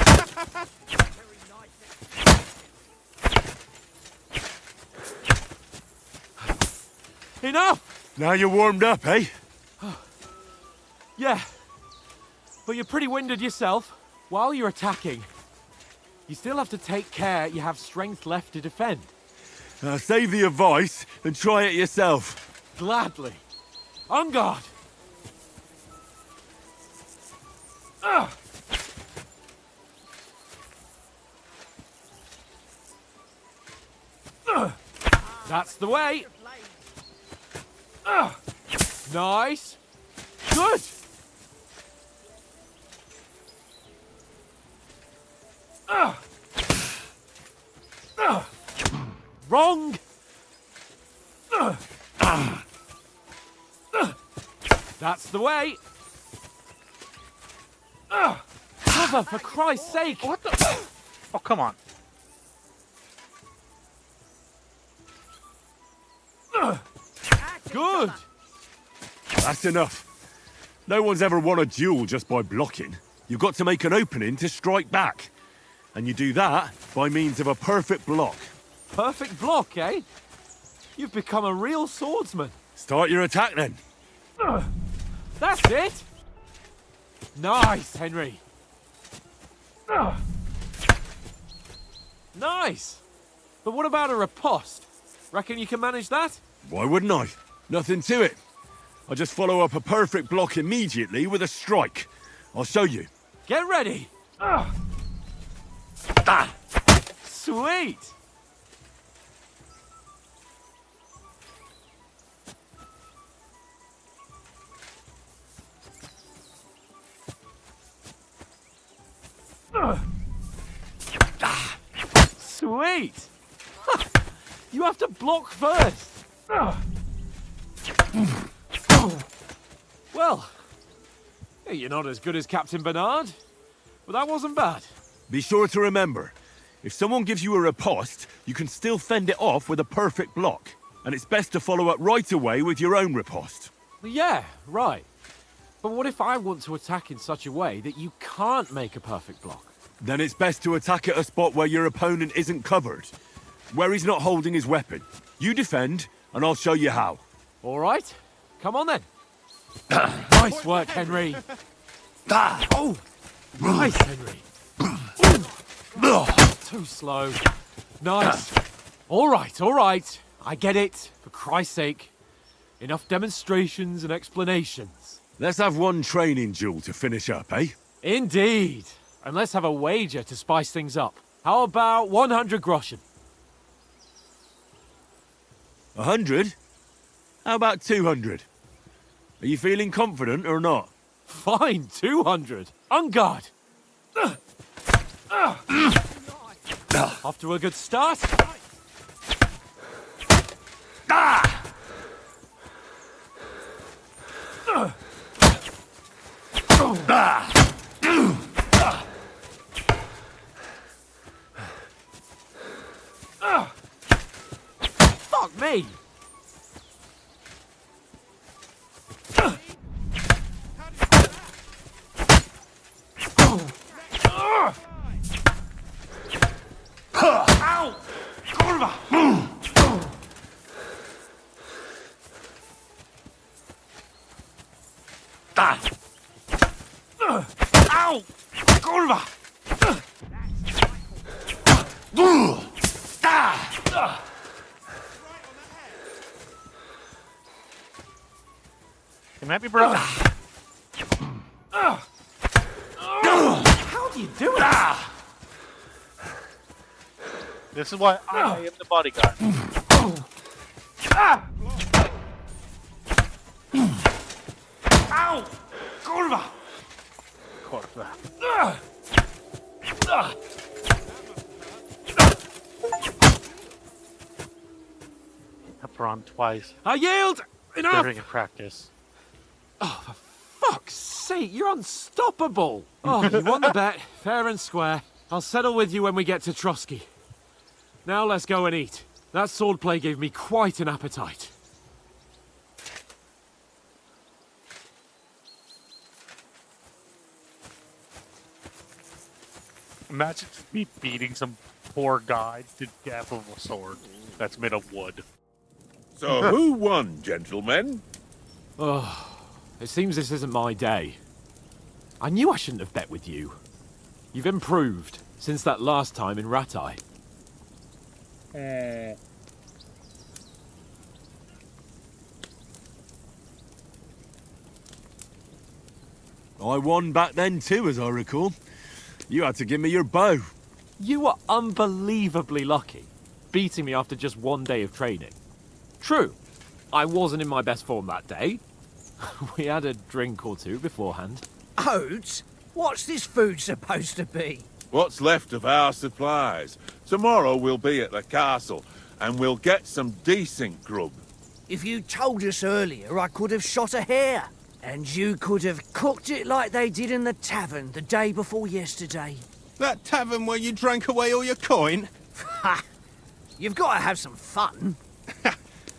Enough! Now you're warmed up, eh? Yeah. But you're pretty winded yourself. While you're attacking, you still have to take care you have strength left to defend. Save the advice and try it yourself. Gladly. On guard! That's the way. Nice. Good. Wrong. That's the way. Cover, for Christ's sake. What the... Oh, come on. Good. That's enough. No one's ever won a duel just by blocking. You've got to make an opening to strike back. And you do that by means of a perfect block. Perfect block, eh? You've become a real swordsman. Start your attack then. That's it. Nice, Henry. Nice. But what about a riposte? Reckon you can manage that? Why wouldn't I? Nothing to it. I just follow up a perfect block immediately with a strike. I'll show you. Get ready. Sweet. Sweet. You have to block first. Well, you're not as good as Captain Bernard, but that wasn't bad. Be sure to remember, if someone gives you a riposte, you can still fend it off with a perfect block. And it's best to follow up right away with your own riposte. Yeah, right. But what if I want to attack in such a way that you can't make a perfect block? Then it's best to attack at a spot where your opponent isn't covered. Where he's not holding his weapon. You defend, and I'll show you how. All right. Come on then. Nice work, Henry. Oh, nice, Henry. Too slow. Nice. All right. I get it. For Christ's sake. Enough demonstrations and explanations. Let's have one training duel to finish up, eh? Indeed. And let's have a wager to spice things up. How about 100 groschen? 100? How about 200? Are you feeling confident or not? Fine, 200. On guard. Off to a good start. Fuck me. Au! Kurwa! It might be broken. How do you do it? This is why I am the bodyguard. Ow! Kurwa! Pepperon twice. I yield! Enough! During a practice. Oh, for fuck's sake, you're unstoppable! Oh, you won the bet, fair and square. I'll settle with you when we get to Trotsky. Now let's go and eat. That swordplay gave me quite an appetite. Imagine me beating some poor guy to death with a sword that's made of wood. So who won, gentlemen? Oh, it seems this isn't my day. I knew I shouldn't have bet with you. You've improved since that last time in Ratai. I won back then too, as I recall. You had to give me your bow. You were unbelievably lucky, beating me after just one day of training. True, I wasn't in my best form that day. We had a drink or two beforehand. Oats? What's this food supposed to be? What's left of our supplies. Tomorrow we'll be at the castle, and we'll get some decent grub. If you told us earlier, I could have shot a hare. And you could have cooked it like they did in the tavern the day before yesterday. That tavern where you drank away all your coin? Ha! You've got to have some fun.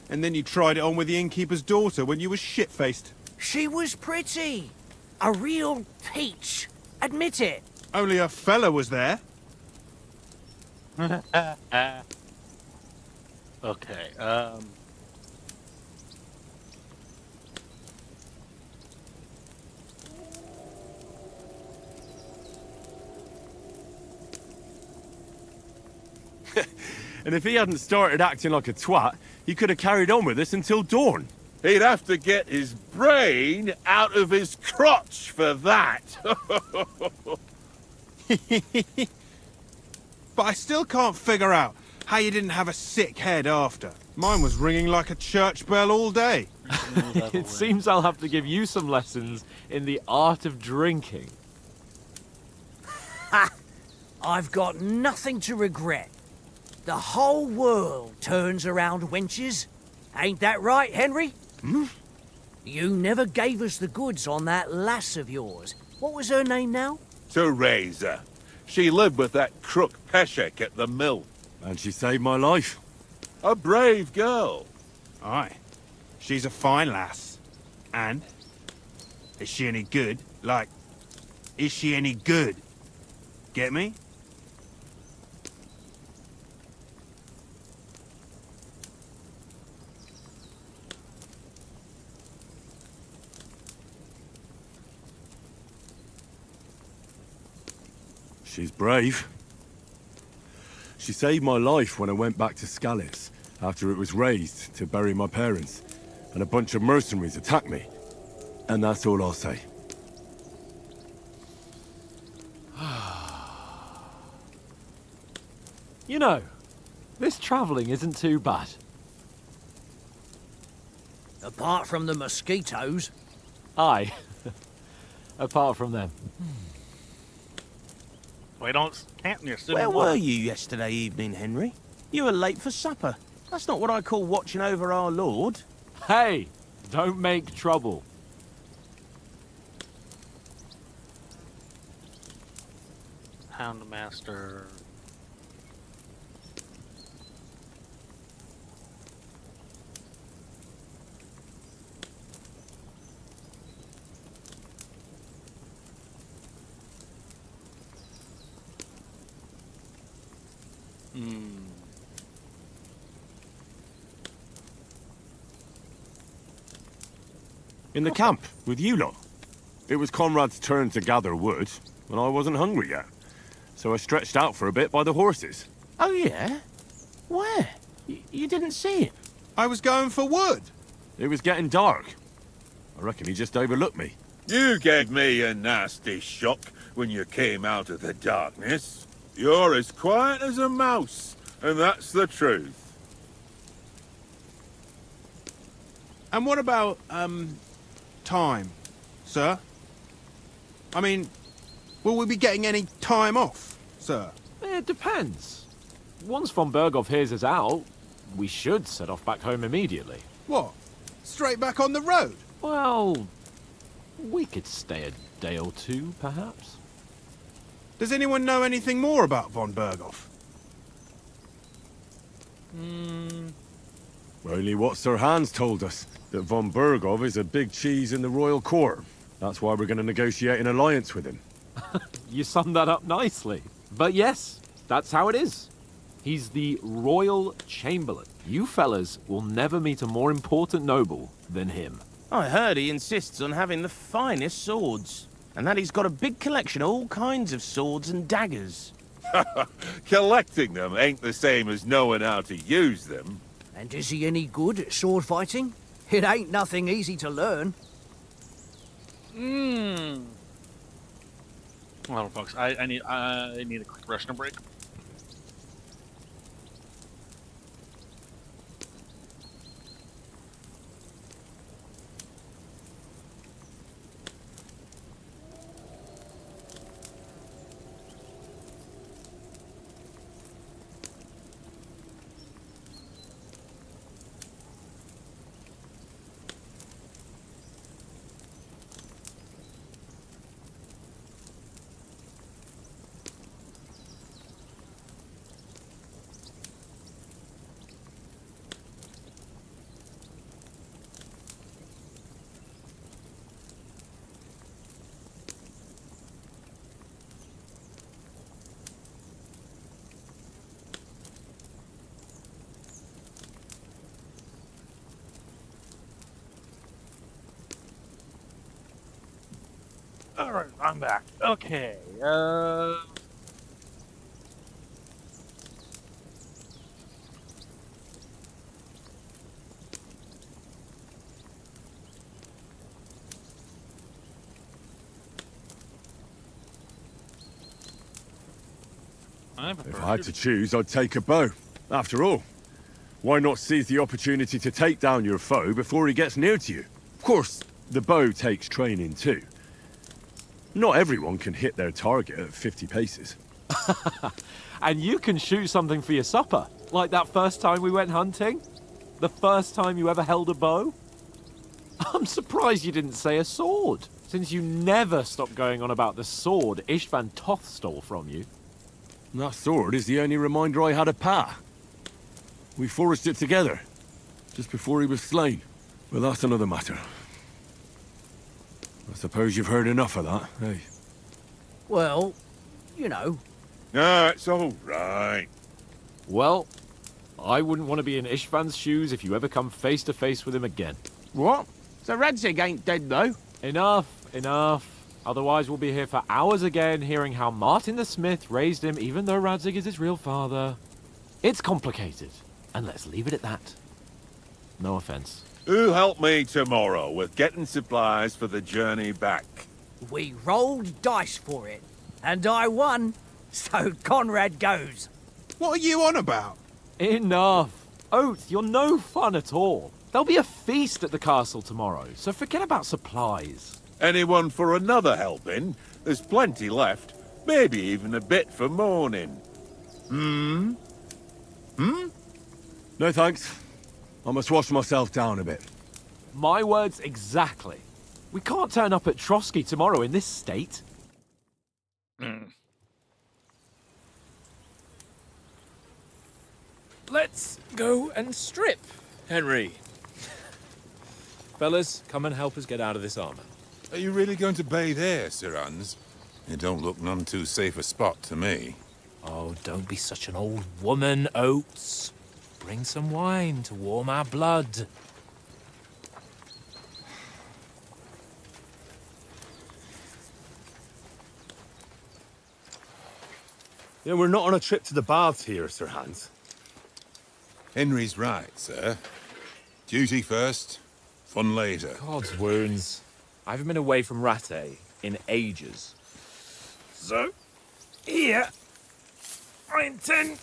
And then you tried it on with the innkeeper's daughter when you were shit-faced. She was pretty. A real peach. Admit it. Only a fella was there. Okay, And if he hadn't started acting like a twat, he could have carried on with us until dawn. He'd have to get his brain out of his crotch for that. But I still can't figure out how you didn't have a sick head after. Mine was ringing like a church bell all day. It seems I'll have to give you some lessons in the art of drinking. Ha! I've got nothing to regret. The whole world turns around wenches. Ain't that right, Henry? Hmm? You never gave us the goods on that lass of yours. What was her name now? Teresa. She lived with that crook Peshek at the mill. And she saved my life. A brave girl. Aye. She's a fine lass. And? Is she any good? Like, is she any good? Get me? She's brave. She saved my life when I went back to Scallis after it was razed to bury my parents, and a bunch of mercenaries attacked me. And that's all I'll say. You know, this travelling isn't too bad. Apart from the mosquitoes. Aye. Apart from them. we can't you assume Where what? were you yesterday evening, Henry? You were late for supper. That's not what I call watching over our lord. Hey, don't make trouble. Houndmaster. In the camp, with you lot. It was Conrad's turn to gather wood, and I wasn't hungry yet. So I stretched out for a bit by the horses. Oh, yeah? Where? You didn't see it? I was going for wood. It was getting dark. I reckon he just overlooked me. You gave me a nasty shock when you came out of the darkness. You're as quiet as a mouse, and that's the truth. And what about, time, sir? I mean, will we be getting any time off, sir? It depends. Once von Berghoff hears us out, we should set off back home immediately. What? Straight back on the road? Well, we could stay a day or two, perhaps. Does anyone know anything more about von Berghoff? Only what Sir Hans told us, that von Berghoff is a big cheese in the royal court. That's why we're going to negotiate an alliance with him. You summed that up nicely. But yes, that's how it is. He's the Royal Chamberlain. You fellas will never meet a more important noble than him. I heard he insists on having the finest swords, and that he's got a big collection of all kinds of swords and daggers. Collecting them ain't the same as knowing how to use them. And is he any good at sword fighting? It ain't nothing easy to learn. Hold on, folks. I need a quick ration break. All right, I'm back. Okay. If I had to choose, I'd take a bow. After all, why not seize the opportunity to take down your foe before he gets near to you? Of course, the bow takes training too. Not everyone can hit their target at 50 paces. And you can shoot something for your supper, like that first time we went hunting? The first time you ever held a bow? I'm surprised you didn't say a sword, since you never stopped going on about the sword Istvan Toth stole from you. That sword is the only reminder I had of Pa. We forged it together, just before he was slain. But that's another matter. I suppose you've heard enough of that, eh? Well, you know. No, it's all right. Well, I wouldn't want to be in Istvan's shoes if you ever come face to face with him again. What? So Radzig ain't dead, though? Enough, enough. Otherwise we'll be here for hours again hearing how Martin the Smith raised him even though Radzig is his real father. It's complicated, and let's leave it at that. No offense. Who'll help me tomorrow with getting supplies for the journey back? We rolled dice for it, and I won, so Conrad goes. What are you on about? Enough. Oath, you're no fun at all. There'll be a feast at the castle tomorrow, so forget about supplies. Anyone for another helping? There's plenty left. Maybe even a bit for morning. No thanks. I must wash myself down a bit. My words exactly. We can't turn up at Trotsky tomorrow in this state. Let's go and strip, Henry. Fellas, come and help us get out of this armor. Are you really going to bathe here, Sir Hans? It don't look none too safe a spot to me. Oh, don't be such an old woman, Oates. Bring some wine to warm our blood. You know, we're not on a trip to the baths here, Sir Hans. Henry's right, sir. Duty first, fun later. God's wounds. I haven't been away from Rattay in ages. So, here, I intend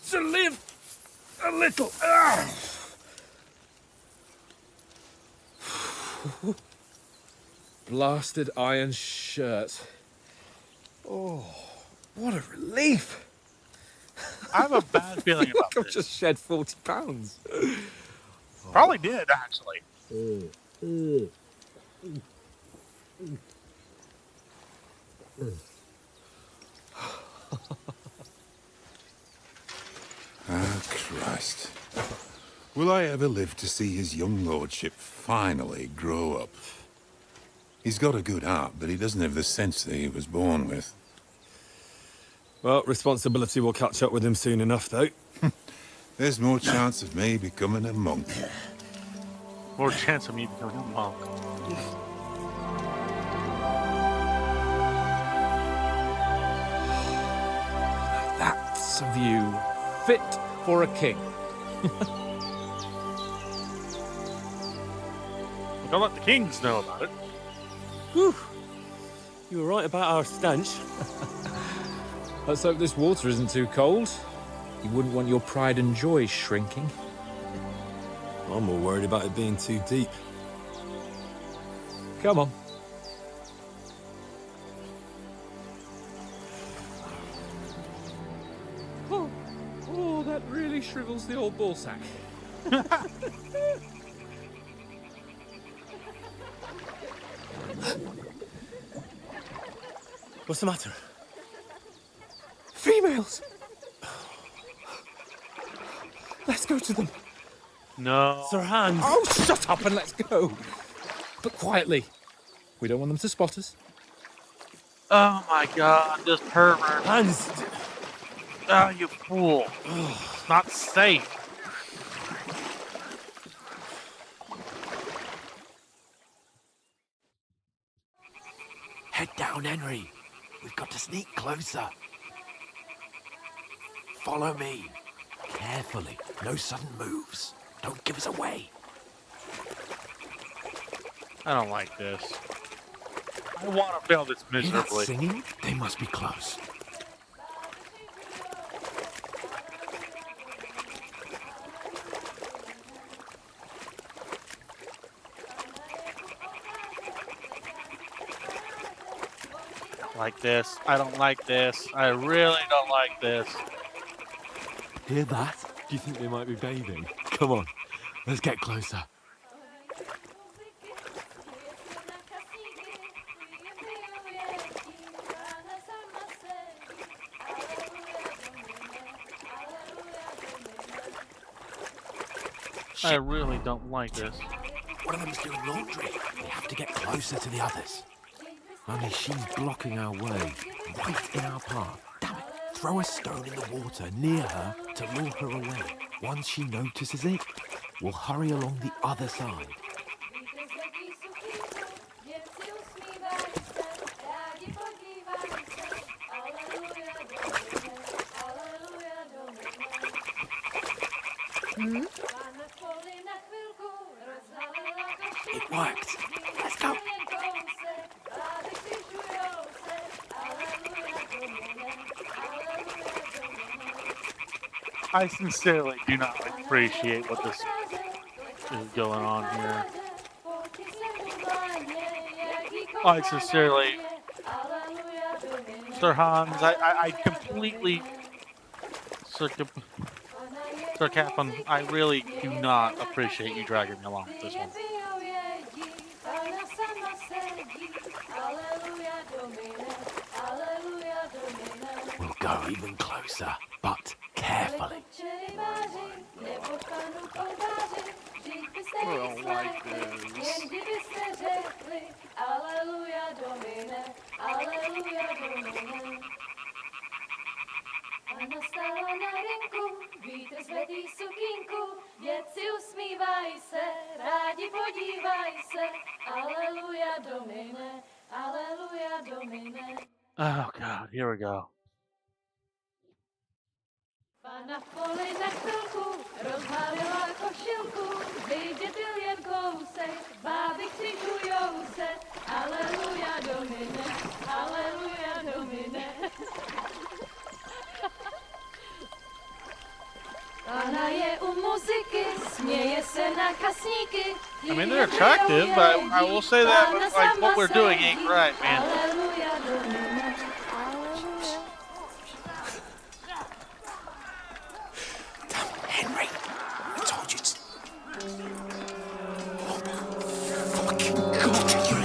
to live a little. Blasted iron shirt. Oh, what a relief. I have a bad feeling about I've this. just shed 40 pounds. Probably did, actually. Ah, Christ. Will I ever live to see his young lordship finally grow up? He's got a good heart, but he doesn't have the sense that he was born with. Well, responsibility will catch up with him soon enough, though. There's more chance of me becoming a monk. More chance of me becoming a monk. That's a view fit for a king. Don't let the kings know about it. Whew. You were right about our stench. Let's hope this water isn't too cold. You wouldn't want your pride and joy shrinking. I'm more worried about it being too deep. Come on. Oh, that really shrivels the old ball sack. What's the matter? Females! Let's go to them. No. Sir Hans! Oh, shut up and let's go. But quietly. We don't want them to spot us. Oh my god, this pervert. Hans! Oh, you fool. It's not safe. Head down, Henry. We've got to sneak closer. Follow me. Carefully. No sudden moves. Don't give us away. I don't like this. I want to fail this Hear that miserably. singing? They must be close. Like this. I don't like this. I really don't like this. Hear that? Do you think they might be bathing? Come on. Let's get closer. I really don't like this. One of them's doing laundry. We have to get closer to the others. Only she's blocking our way, right in our path. Damn it! Throw a stone in the water near her to lure her away. Once she notices it, we'll hurry along the other side. It worked. Let's go. I sincerely do not appreciate what this is going on here. I sincerely, Sir Hans, I completely, Sir Captain, I really do not appreciate you dragging me along with this one. We'll go even closer, but carefully. I don't like this. Nastala na rynku, vítr zvedí sukínku, děd si usmívaj se, rádi podívaj se, aleluja domine, aleluja domine. Oh God, here we go. na poli na chvilku rozhalila košilku, vyjde byl jen kousek, báby křikujou se, aleluja domine, aleluja domine. Ona je u muziky, směje se na kasníky. I mean, they're attractive, but I will say that like what we're doing ain't right, man. Aleluja domine, aleluja. Henry, I told you to... Oh, fucking God, you're a...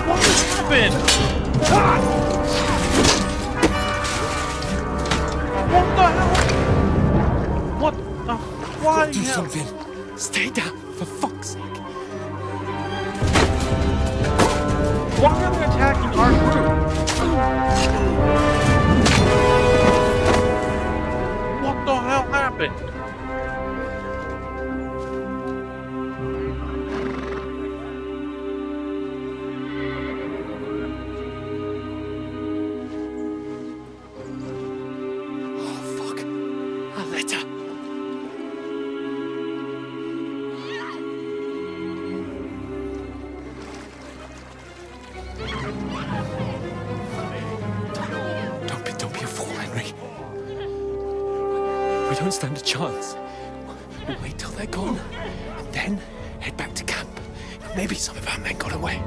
What happened? What the hell? What the... Why? Do something. Stay down, for fuck's sake. Why are they attacking our group? What the hell happened? Oh, fuck. A letter. Don't be a fool, Henry. We don't stand a chance. We'll wait till they're gone, and then head back to camp. Maybe some of our men got away.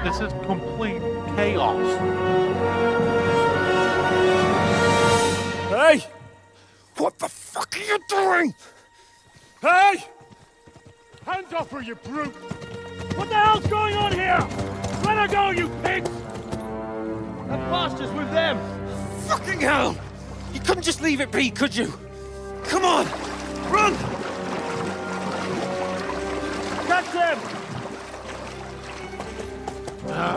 This is complete chaos. Hey! What the fuck are you doing? Hey! Hands off her, you brute! What the hell's going on here? Let her go, you pigs! That bastard's with them! Fucking hell! You couldn't just leave it be, could you? Come on! Run! Catch them!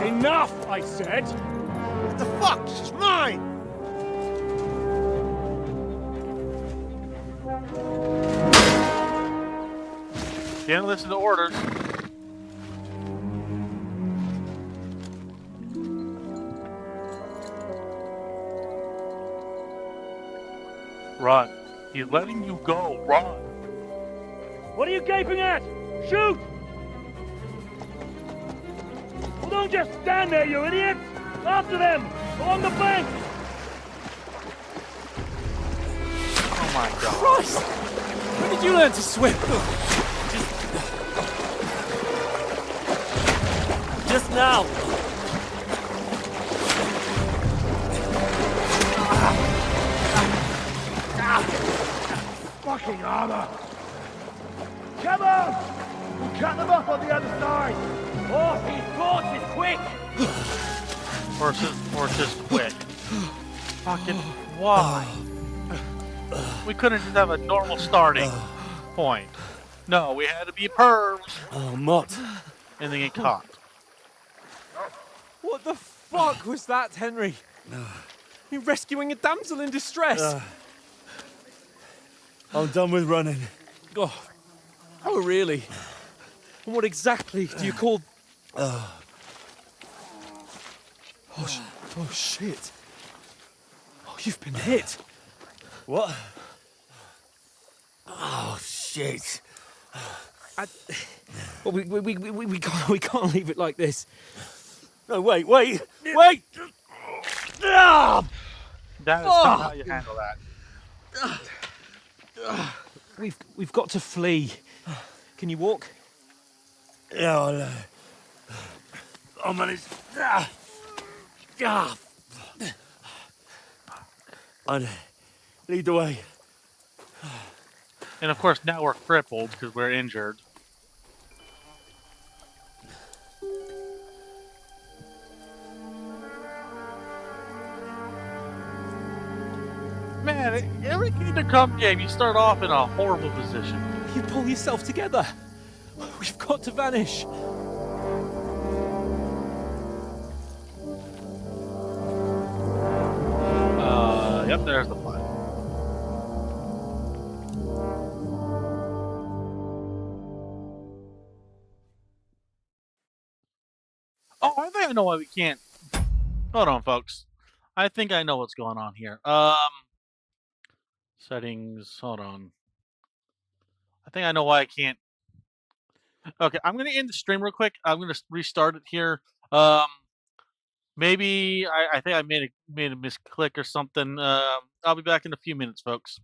Enough, I said! What the fuck? She's mine! Can't listen to orders. Run. He's letting you go. Run. What are you gaping at? Shoot! Well, don't just stand there, you idiots! After them! Along the bank! Oh my God. Christ! When did you learn to swim? Just now! Fucking armor! Come on! We'll cut them up on the other side! Oh, these horses, quick! Horses quick. Fucking why? We couldn't just have a normal starting point. No, we had to be pervs. Oh, Mott. And then get caught. What the fuck was that, Henry? You rescuing a damsel in distress? I'm done with running. Oh, really? And what exactly do you call... Oh, shit. Oh, you've been hit. What? Oh, shit. Well, we can't leave it like this. No, wait! Ah! That is not how you handle that. We've got to flee. Can you walk? Yeah, I'll manage. I'd lead the way. And of course, now we're crippled because we're injured. Man, every Kingdom Come game, you start off in a horrible position. You pull yourself together. We've got to vanish. Yep, there's the plan. Oh, I think I know why we can't. Hold on, folks. I think I know what's going on here. Settings. Hold on. I think I know why I can't. Okay, I'm gonna end the stream real quick. I'm gonna restart it here. Um, maybe I think I made a misclick or something. I'll be back in a few minutes, folks.